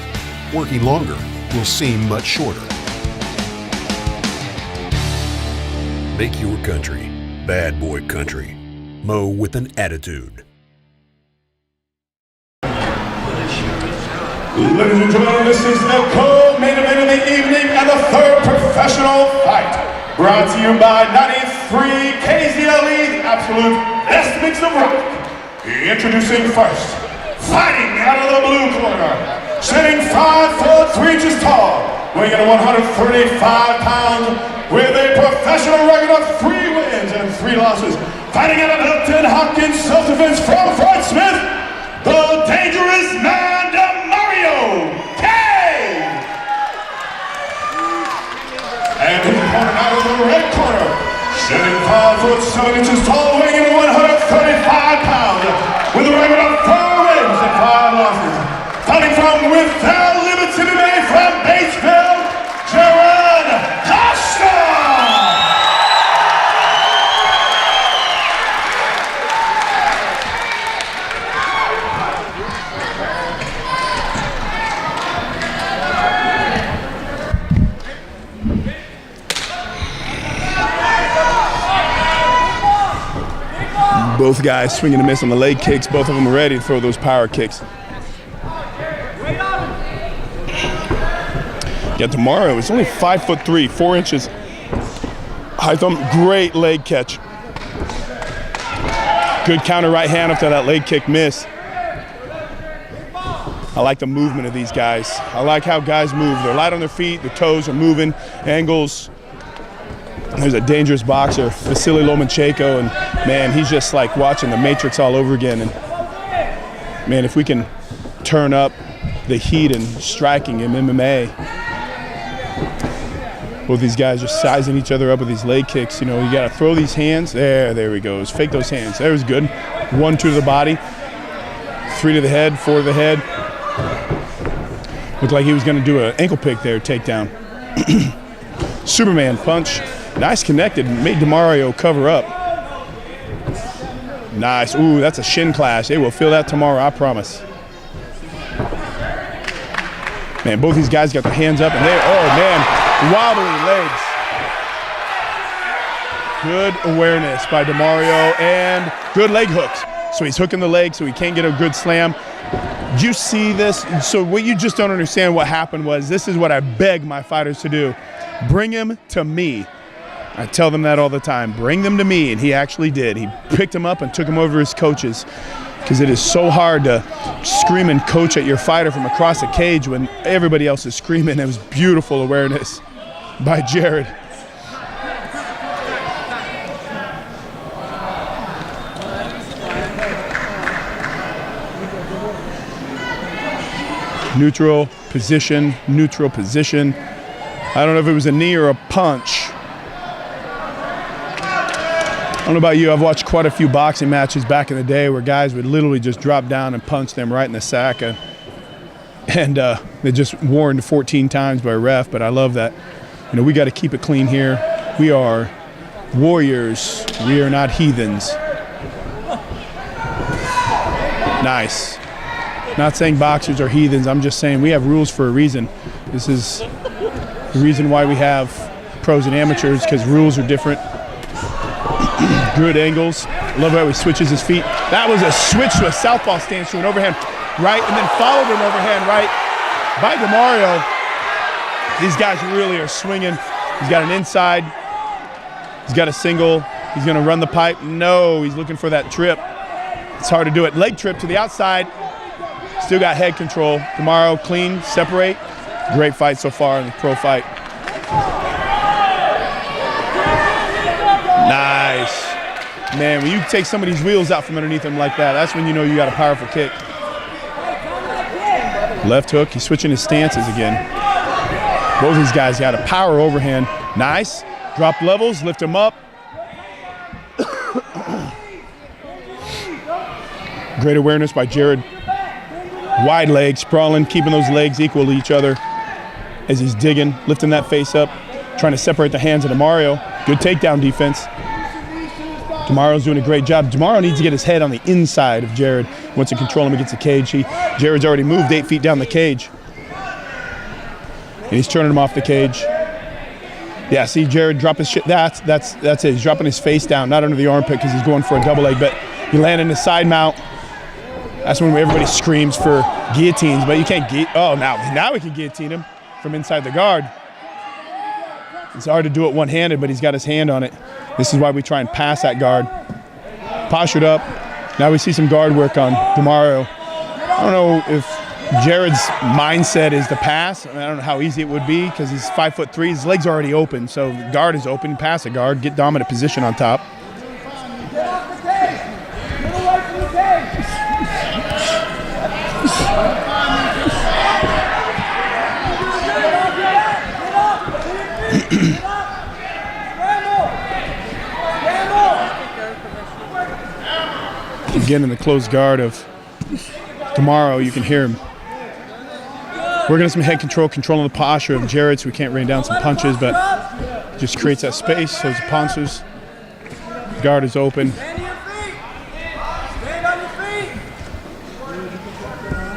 working longer will seem much shorter. Make your country Bad Boy country. Mow with an attitude. Ladies and gentlemen, this is the co-main event of the evening and the third professional fight. Brought to you by 93 KZLE, the absolute best mix of rock. Introducing first, fighting out of the blue corner, sitting 5 foot 3 inches tall, weighing in 135 pounds, with a professional record of 3 wins and 3 losses. Fighting out of Hilton Hopkins Self-Defense from Fort Smith, the dangerous man, Mario K. And his opponent out of the red corner, sitting 5 foot 7 inches tall, weighing in 135 pounds, with a record of 4 wins and 5 losses. Fighting from without limits MMA from Batesville, Jared Costa. Both guys swinging a miss on the leg kicks. Both of them are ready to throw those power kicks. Yeah, tomorrow it's only 5'3", 4 inches high thumb. Great leg catch. Good counter right hand after that leg kick miss. I like the movement of these guys. I like how guys move. They're light on their feet, their toes are moving, angles. There's a dangerous boxer, Vasily Lomachenko, and man, he's just like watching the Matrix all over again. And man, if we can turn up the heat and striking in MMA, both these guys are sizing each other up with these leg kicks. You know, you got to throw these hands. There we go. Fake those hands. That was good. 1, 2 to the body, 3 to the head, 4 to the head. Looked like he was going to do an ankle pick there, takedown. Superman punch. Nice connected. Made DeMario cover up. Nice. Ooh, that's a shin clash. They will feel that tomorrow, I promise. Man, both these guys got their hands up, and they, oh man, wobbly legs. Good awareness by DeMario, and good leg hooks. So he's hooking the leg so he can't get a good slam. You see this? So what you just don't understand what happened was, this is what I beg my fighters to do. Bring him to me. I tell them that all the time. Bring them to me, and he actually did. He picked him up and took him over to his coaches, because it is so hard to scream and coach at your fighter from across the cage when everybody else is screaming. It was beautiful awareness by Jared. Neutral position, neutral position. I don't know if it was a knee or a punch. I don't know about you, I've watched quite a few boxing matches back in the day where guys would literally just drop down and punch them right in the sack. And they just warned 14 times by a ref, but I love that. You know, we got to keep it clean here. We are warriors. We are not heathens. Nice. Not saying boxers are heathens. I'm just saying we have rules for a reason. This is the reason why we have pros and amateurs, because rules are different. Good angles. Love how he switches his feet. That was a switch to a southpaw stance to an overhand right, and then followed an overhand right by DeMario. These guys really are swinging. He's got an inside. He's got a single. He's going to run the pipe. No, he's looking for that trip. It's hard to do it. Leg trip to the outside. Still got head control. DeMario clean, separate. Great fight so far in the pro fight. Nice. Man, when you take some of these wheels out from underneath him like that, that's when you know you got a powerful kick. Left hook, he's switching his stances again. Both these guys got a power overhand. Nice. Drop levels, lift him up. Great awareness by Jared. Wide legs, sprawling, keeping those legs equal to each other as he's digging, lifting that face up, trying to separate the hands of DeMario. Good takedown defense. DeMario's doing a great job. DeMario needs to get his head on the inside of Jared. Wants to control him against the cage. Jared's already moved 8 feet down the cage. And he's turning him off the cage. Yeah, see Jared drop his shit. That's it. He's dropping his face down, not under the armpit because he's going for a double leg, but he landed in the side mount. That's when everybody screams for guillotines, but you can't now we can guillotine him from inside the guard. It's hard to do it one-handed, but he's got his hand on it. This is why we try and pass that guard. Postured up. Now we see some guard work on DeMario. I don't know if Jared's mindset is to pass. I don't know how easy it would be because he's 5'3". His legs are already open, so the guard is open. Pass the guard, get dominant position on top. Again, in the closed guard of DeMario, you can hear him working on some head control, controlling the posture of Jared so we can't rain down some punches, but just creates that space so the punches. Guard is open.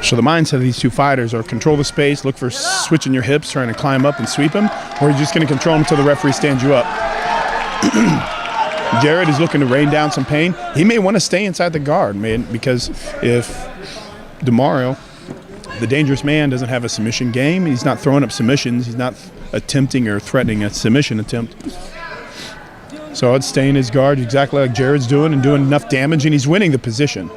So the mindset of these two fighters are control the space, look for switching your hips, trying to climb up and sweep him, or you're just going to control him until the referee stands you up. Jared is looking to rain down some pain. He may want to stay inside the guard, man, because if DeMario, the dangerous man, doesn't have a submission game, he's not throwing up submissions, he's not attempting or threatening a submission attempt. So I'd stay in his guard exactly like Jared's doing and doing enough damage, and he's winning the position.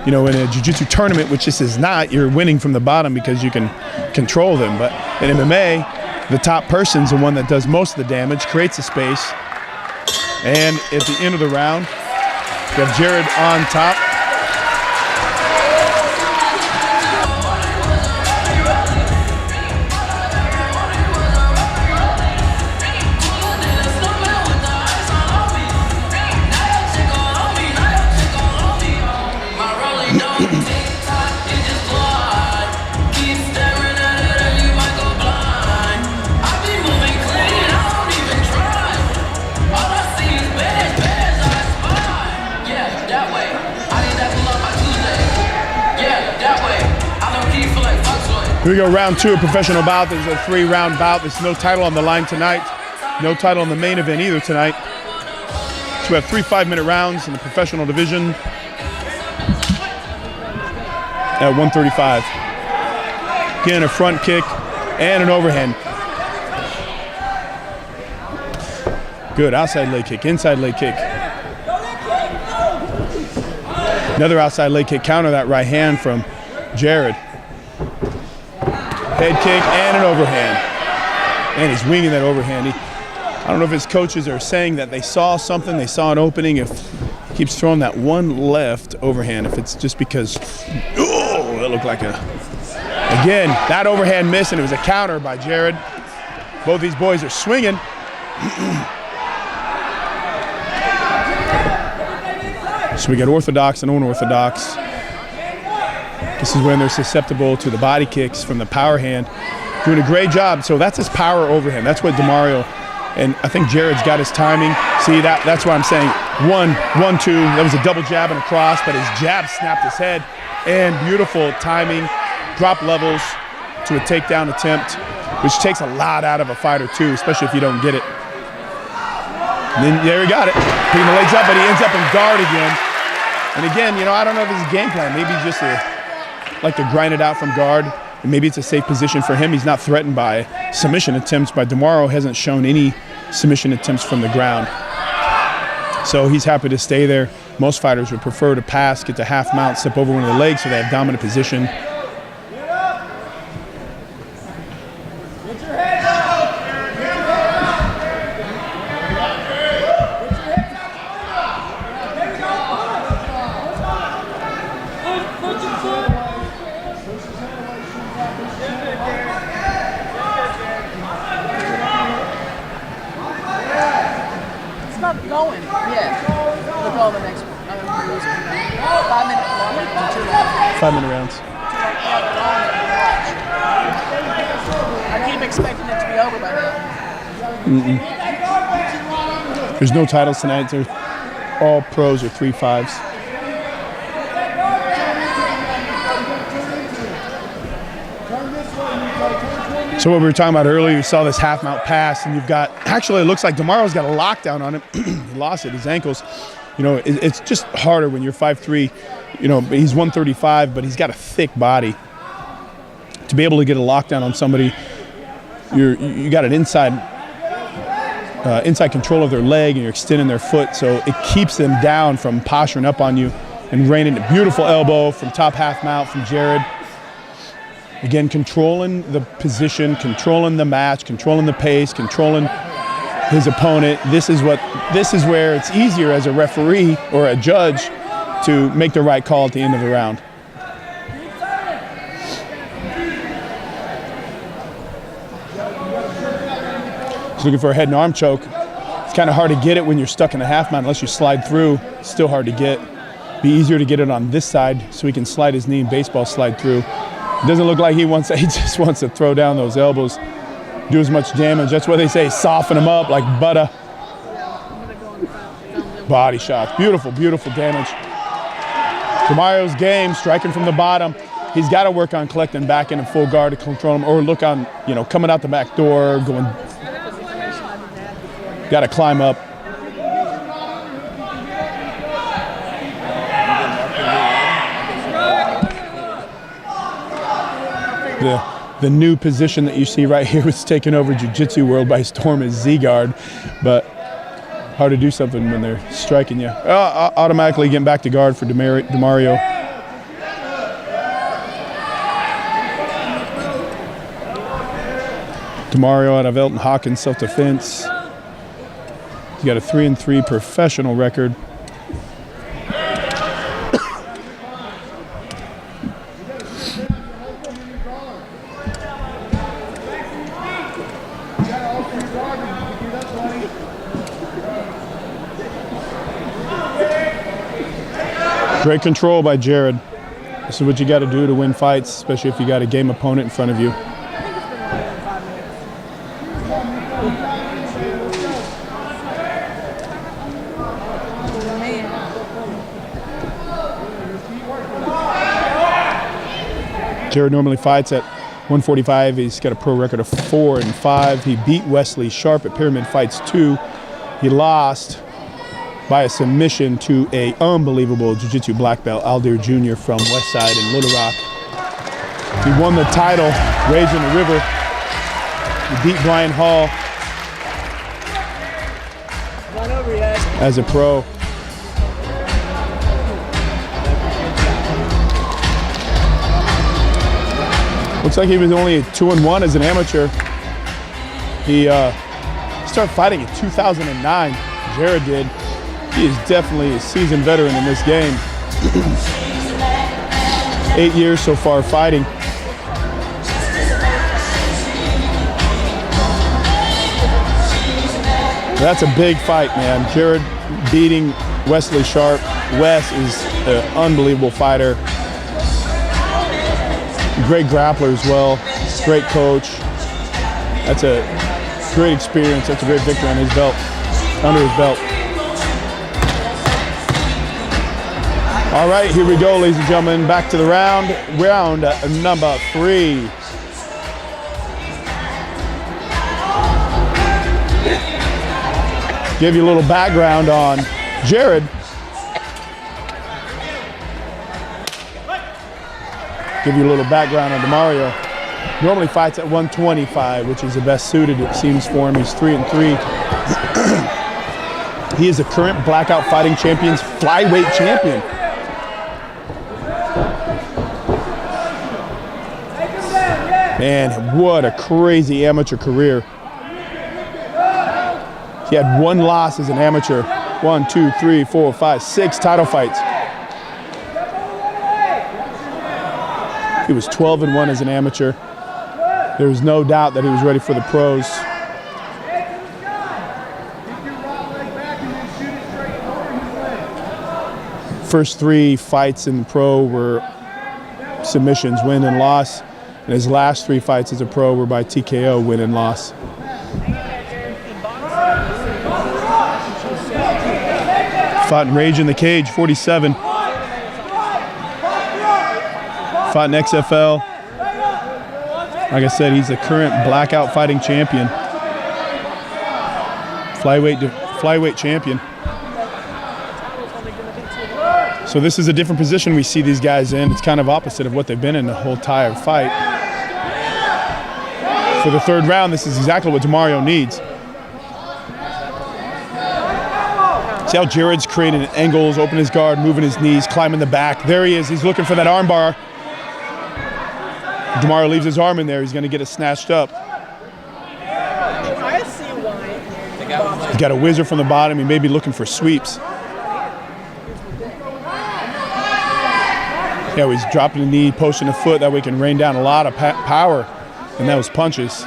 in a jiu-jitsu tournament, which this is not, you're winning from the bottom because you can control them. But in MMA, the top person's the one that does most of the damage, creates the space. And at the end of the round, you have Jared on top. Here we go, round 2 of professional bout. There's a 3-round bout. There's no title on the line tonight. No title in the main event either tonight. So we have 3 5-minute rounds in the professional division at 135. Again, a front kick and an overhand. Good, outside leg kick, inside leg kick. Another outside leg kick, counter that right hand from Jared. Head kick and an overhand. And he's winging that overhand. I don't know if his coaches are saying that they saw something, they saw an opening. If he keeps throwing that one left overhand, if it's just because, oh, that looked like a, again, that overhand missed, and it was a counter by Jared. Both these boys are swinging. So we got orthodox and unorthodox. This is when they're susceptible to the body kicks from the power hand. Doing a great job. So that's his power overhand. That's what DeMario, and I think Jared's got his timing. See, that's why I'm saying 1, 2. That was a double jab and a cross, but his jab snapped his head. And beautiful timing, drop levels to a takedown attempt, which takes a lot out of a fighter too, especially if you don't get it. And then there he got it. Putting the legs up, but he ends up in guard again. And again, I don't know if it's a game plan. Maybe just like to grind it out from guard, and maybe it's a safe position for him. He's not threatened by submission attempts, but DeMario hasn't shown any submission attempts from the ground. So he's happy to stay there. Most fighters would prefer to pass, get to half mount, step over one of the legs so they have dominant position. Going, yeah. We'll go the next one. 5 minutes long. 5-minute rounds. I keep expecting it to be over by now. There's no titles tonight. They're all pros or 3-5s. So what we were talking about earlier, you saw this half mount pass, and you've got, actually it looks like DeMario's got a lockdown on him. He lost it, his ankles. It's just harder when you're 5'3". He's 135, but he's got a thick body. To be able to get a lockdown on somebody, you got an inside control of their leg, and you're extending their foot, so it keeps them down from posturing up on you and raining a beautiful elbow from top half mount from Jared. Again, controlling the position, controlling the match, controlling the pace, controlling his opponent. This is where it's easier as a referee or a judge to make the right call at the end of the round. He's looking for a head and arm choke. It's kind of hard to get it when you're stuck in a half mount unless you slide through. It's still hard to get. Be easier to get it on this side so he can slide his knee and baseball slide through. It doesn't look like he just wants to throw down those elbows, do as much damage. That's why they say soften them up like butter. Body shots, beautiful, beautiful damage. DeMario's game, striking from the bottom. He's got to work on collecting back in full guard to control him, or look on, coming out the back door, going. Got to climb up. The new position that you see right here was taken over Jiu-Jitsu world by storm is Z-guard, but hard to do something when they're striking you. Automatically getting back to guard for DeMario. DeMario out of Elton Hawkins, self-defense. He's got a 3-3 professional record. Great control by Jared. This is what you got to do to win fights, especially if you got a game opponent in front of you. Jared normally fights at 145. He's got a pro record of 4-5. He beat Wesley Sharp at Pyramid Fights 2. He lost by a submission to a unbelievable jiu-jitsu black belt, Aldir Jr. from Westside in Little Rock. He won the title, Rage in the River. He beat Brian Hall as a pro. Looks like he was only 2-1 as an amateur. He started fighting in 2009. Jared did. He is definitely a seasoned veteran in this game. 8 years so far fighting. That's a big fight, man. Jared beating Wesley Sharp. Wes is an unbelievable fighter. Great grappler as well. Great coach. That's a great experience. That's a great victory on his belt, under his belt. All right, here we go, ladies and gentlemen. Back to the round number 3. Give you a little background on Jared. Give you a little background on DeMario. Normally fights at 125, which is the best suited, it seems, for him. He's 3-3. He is the current Blackout Fighting Champions flyweight champion. Man, what a crazy amateur career. He had 1 loss as an amateur. 1, 2, 3, 4, 5, 6 title fights. He was 12-1 as an amateur. There was no doubt that he was ready for the pros. First 3 fights in the pro were submissions, win and loss. And his last 3 fights as a pro were by TKO, win and loss. Fought in Rage in the Cage, 47. Fought in XFL. Like I said, he's the current Blackout Fighting champion. Flyweight champion. So this is a different position we see these guys in. It's kind of opposite of what they've been in the whole entire fight. For the 3rd round, this is exactly what DeMario needs. See how Jared's creating angles, opening his guard, moving his knees, climbing the back. There he is. He's looking for that arm bar. DeMario leaves his arm in there. He's going to get it snatched up. I see why. He's got a whizzer from the bottom. He may be looking for sweeps. Yeah, he's dropping the knee, posting the foot. That way he can rain down a lot of power in those punches.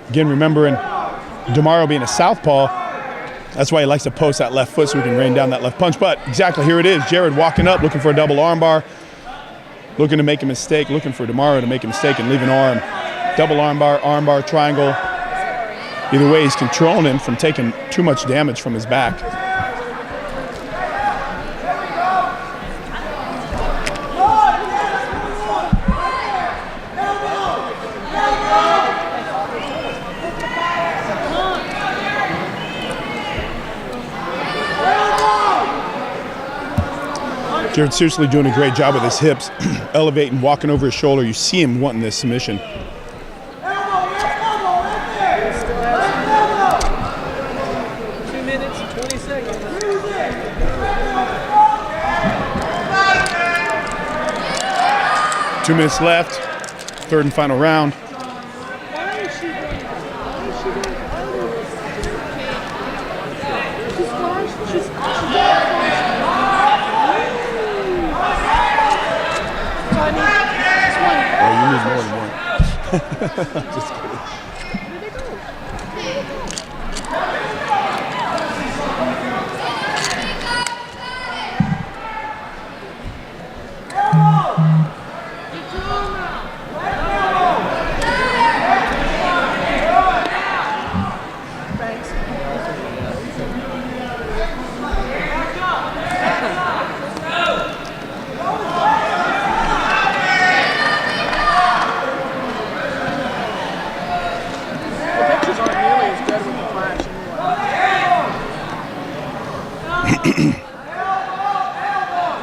Again, remembering DeMario being a southpaw, that's why he likes to post that left foot so he can rain down that left punch. But exactly, here it is. Jared walking up, looking for a double armbar, looking to make a mistake, looking for DeMario to make a mistake and leave an arm. Double armbar, triangle. Either way, he's controlling him from taking too much damage from his back. Jared's seriously doing a great job with his hips, elevating, walking over his shoulder. You see him wanting this submission. 2 minutes and 20 seconds. Two minutes left, 3rd and final round. Just kidding.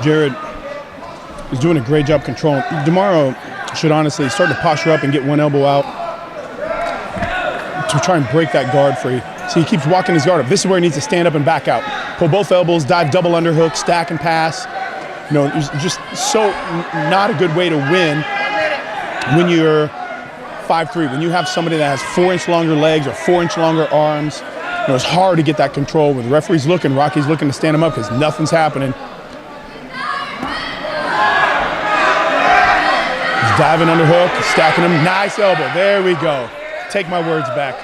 Jared is doing a great job controlling. DeMauro should honestly start to posture up and get one elbow out to try and break that guard free. So he keeps walking his guard up. This is where he needs to stand up and back out. Pull both elbows, dive double underhook, stack and pass. You know, it's just so not a good way to win when you're 5'3", when you have somebody that has 4-inch longer legs or 4-inch longer arms. You know, it's hard to get that control. When the referee's looking, Rocky's looking to stand him up because nothing's happening. He's diving underhook, stacking him. Nice elbow. There we go. Take my words back,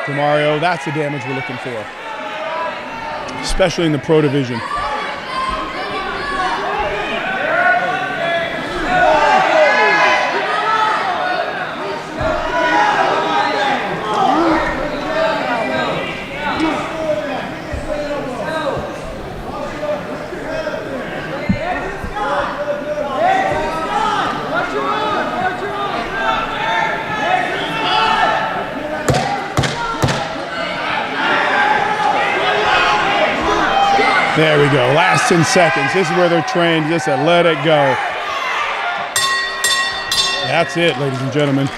DeMario. That's the damage we're looking for, especially in the pro division. There we go, last 10 seconds. This is where they're trained, just to let it go. That's it, ladies and gentlemen.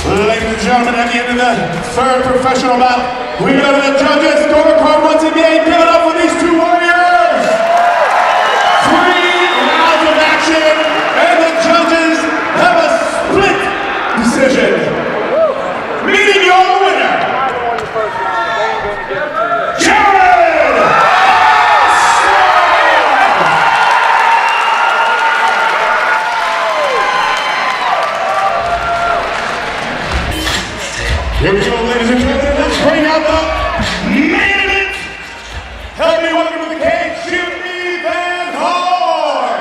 Ladies and gentlemen, at the end of the third professional bout, we go to the judges' scorecard once again. Give it up for these two warriors. 3 rounds of action, and the judges have a split decision. Meeting your winner, here we go, ladies and gentlemen. Let's bring out the main event. Help me welcome to the cage, Jimmy Van Horn.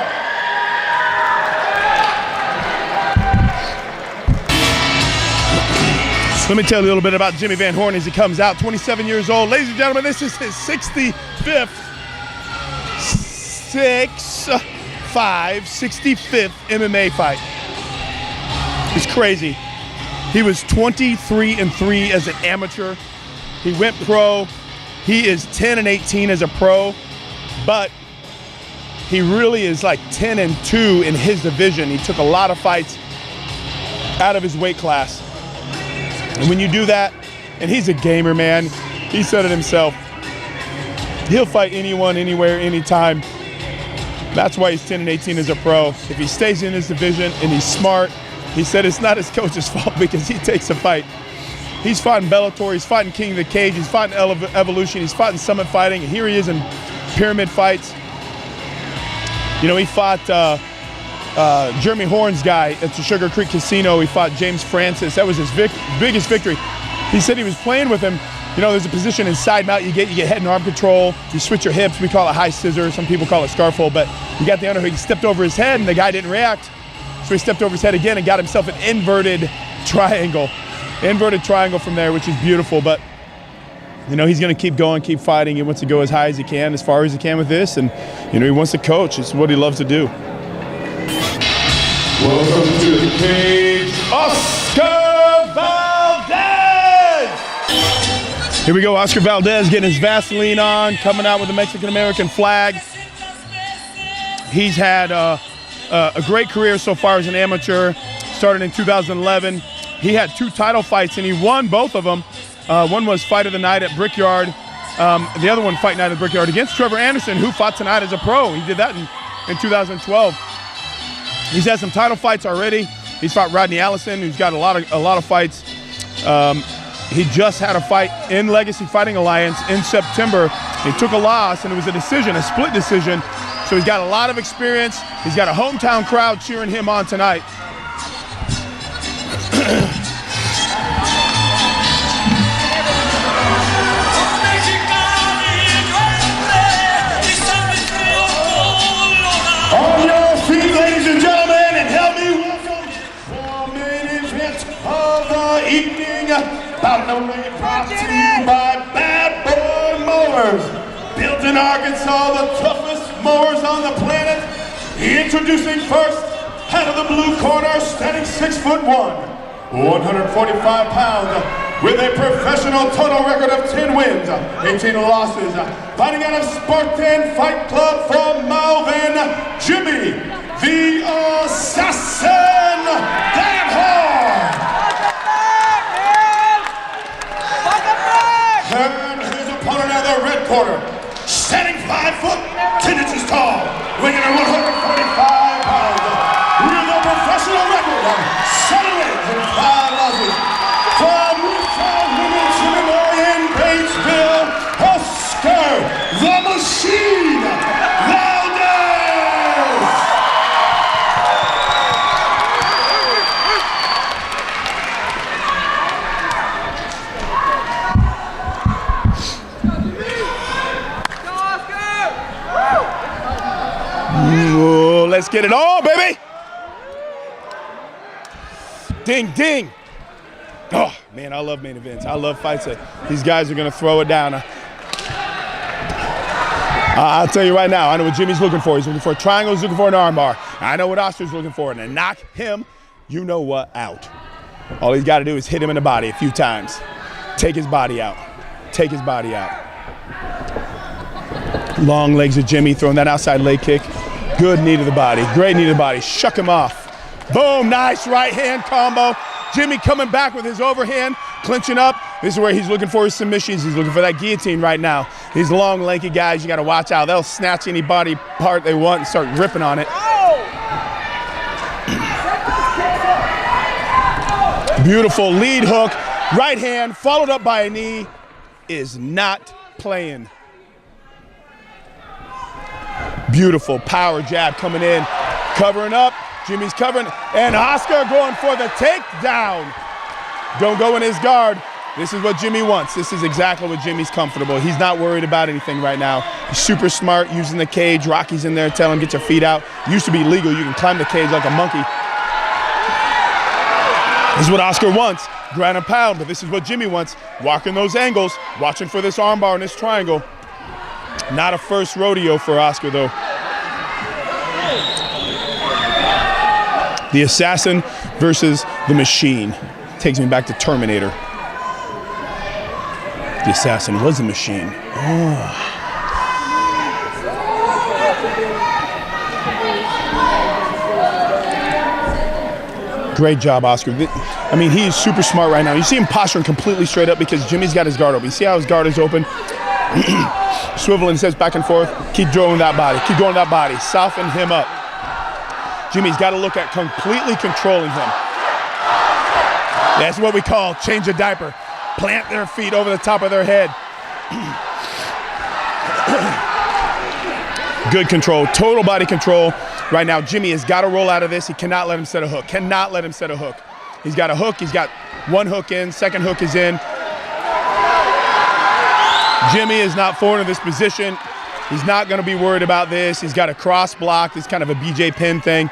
Let me tell you a little bit about Jimmy Van Horn as he comes out, 27 years old. Ladies and gentlemen, this is his 65th MMA fight. It's crazy. He was 23-3 as an amateur. He went pro. He is 10-18 as a pro, but he really is like 10-2 in his division. He took a lot of fights out of his weight class. And when you do that, and he's a gamer, man, he said it himself. He'll fight anyone, anywhere, anytime. That's why he's 10-18 as a pro. If he stays in his division and he's smart, he said it's not his coach's fault because he takes a fight. He's fought in Bellator, he's fought in King of the Cage, he's fought in Evolution, he's fought in Summit Fighting, and here he is in Pyramid Fights. You know, he fought Jeremy Horn's guy at the Sugar Creek Casino. He fought James Francis. That was his biggest victory. He said he was playing with him. You know, there's a position in side mount. You get head and arm control. You switch your hips. We call it high scissor. Some people call it scarf hold. But you got the underhook. He stepped over his head, and the guy didn't react. So he stepped over his head again and got himself an inverted triangle. Inverted triangle from there, which is beautiful. But, you know, he's going to keep going, keep fighting. He wants to go as high as he can, as far as he can with this. And, you know, he wants to coach. It's what he loves to do. Welcome to the cage, Oscar Valdez! Here we go, Oscar Valdez getting his Vaseline on, coming out with the Mexican-American flag. He's had a great career so far as an amateur. Started in 2011. He had 2 title fights, and he won both of them. One was Fight of the Night at Brickyard. The other one, Fight Night at Brickyard, against Trevor Anderson, who fought tonight as a pro. He did that in 2012. He's had some title fights already. He's fought Rodney Allison, who's got a lot of fights. He just had a fight in Legacy Fighting Alliance in September. He took a loss, and it was a decision, a split decision. So he's got a lot of experience. He's got a hometown crowd cheering him on tonight. Bout number 8 brought to you by Bad Boy Mowers. Built in Arkansas, the toughest mowers on the planet. Introducing first, head of the blue corner, standing 6'1", 145 pounds, with a professional total record of 10 wins, 18 losses. Fighting out of Spartan Fight Club from Malvern, Jimmy the Assassin Danhart. And his opponent out of the red corner, standing 5 foot 10 inches tall, weighing in 145 pounds, with a professional record of 7 wins and 5 losses. From Newtown, Illinois in Batesville, Oscar the Machine Valdez! Ooh, let's get it on, baby! Ding, ding! Oh, man, I love main events. I love fights that these guys are going to throw it down. I'll tell you right now, I know what Jimmy's looking for. He's looking for a triangle. He's looking for an armbar. I know what Oscar's looking for, and to knock him, you know what, out. All he's got to do is hit him in the body a few times. Take his body out. Take his body out. Long legs of Jimmy, throwing that outside leg kick. Good knee to the body. Great knee to the body. Shuck him off. Boom, nice right hand combo. Jimmy coming back with his overhand, clinching up. This is where he's looking for his submissions. He's looking for that guillotine right now. These long, lanky guys, you got to watch out. They'll snatch any body part they want and start ripping on it. Beautiful lead hook, right hand, followed up by a knee, is not playing. Beautiful power jab coming in, covering up. Jimmy's covering, and Oscar going for the takedown. Don't go in his guard. This is what Jimmy wants. This is exactly what Jimmy's comfortable. He's not worried about anything right now. He's super smart, using the cage. Rocky's in there telling him, get your feet out. It used to be legal. You can climb the cage like a monkey. This is what Oscar wants, ground and pound, but this is what Jimmy wants. Walking those angles, watching for this armbar and this triangle. Not a first rodeo for Oscar, though. The Assassin versus the Machine. Takes me back to Terminator. The Assassin was a machine. Oh. Great job, Oscar. I mean, he is super smart right now. You see him posturing completely straight up because Jimmy's got his guard open. You see how his guard is open? Swiveling his head back and forth. Keep throwing that body. Keep going that body. Soften him up. Jimmy's got to look at completely controlling him. That's what we call change a diaper. Plant their feet over the top of their head. Good control, total body control. Right now, Jimmy has got to roll out of this. He cannot let him set a hook. Cannot let him set a hook. He's got a hook. He's got one hook in. Second hook is in. Jimmy is not foreign to this position. He's not going to be worried about this. He's got a cross block. It's kind of a BJ Penn thing.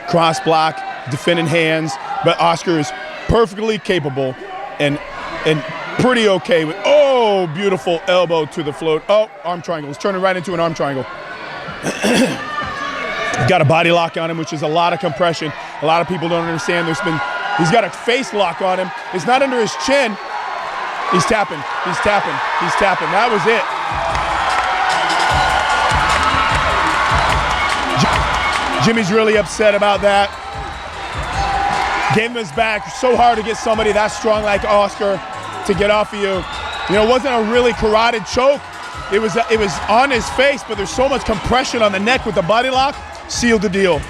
Cross block, defending hands. But Oscar is perfectly capable and pretty okay with, oh, beautiful elbow to the float. Oh, arm triangle. He's turning right into an arm triangle. Got a body lock on him, which is a lot of compression. A lot of people don't understand. He's got a face lock on him. It's not under his chin. He's tapping, he's tapping, he's tapping. That was it. Jimmy's really upset about that. Gave him his back. So hard to get somebody that strong like Oscar to get off of you. You know, it wasn't a really carotid choke. It was on his face, but there's so much compression on the neck with the body lock. Sealed the deal.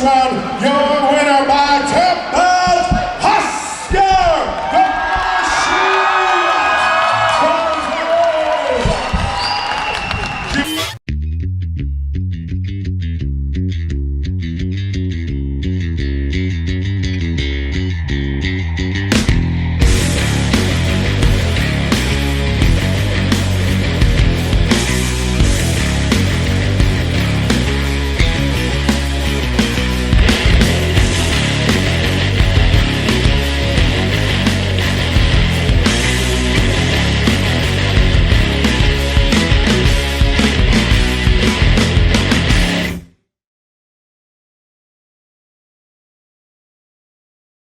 first round, your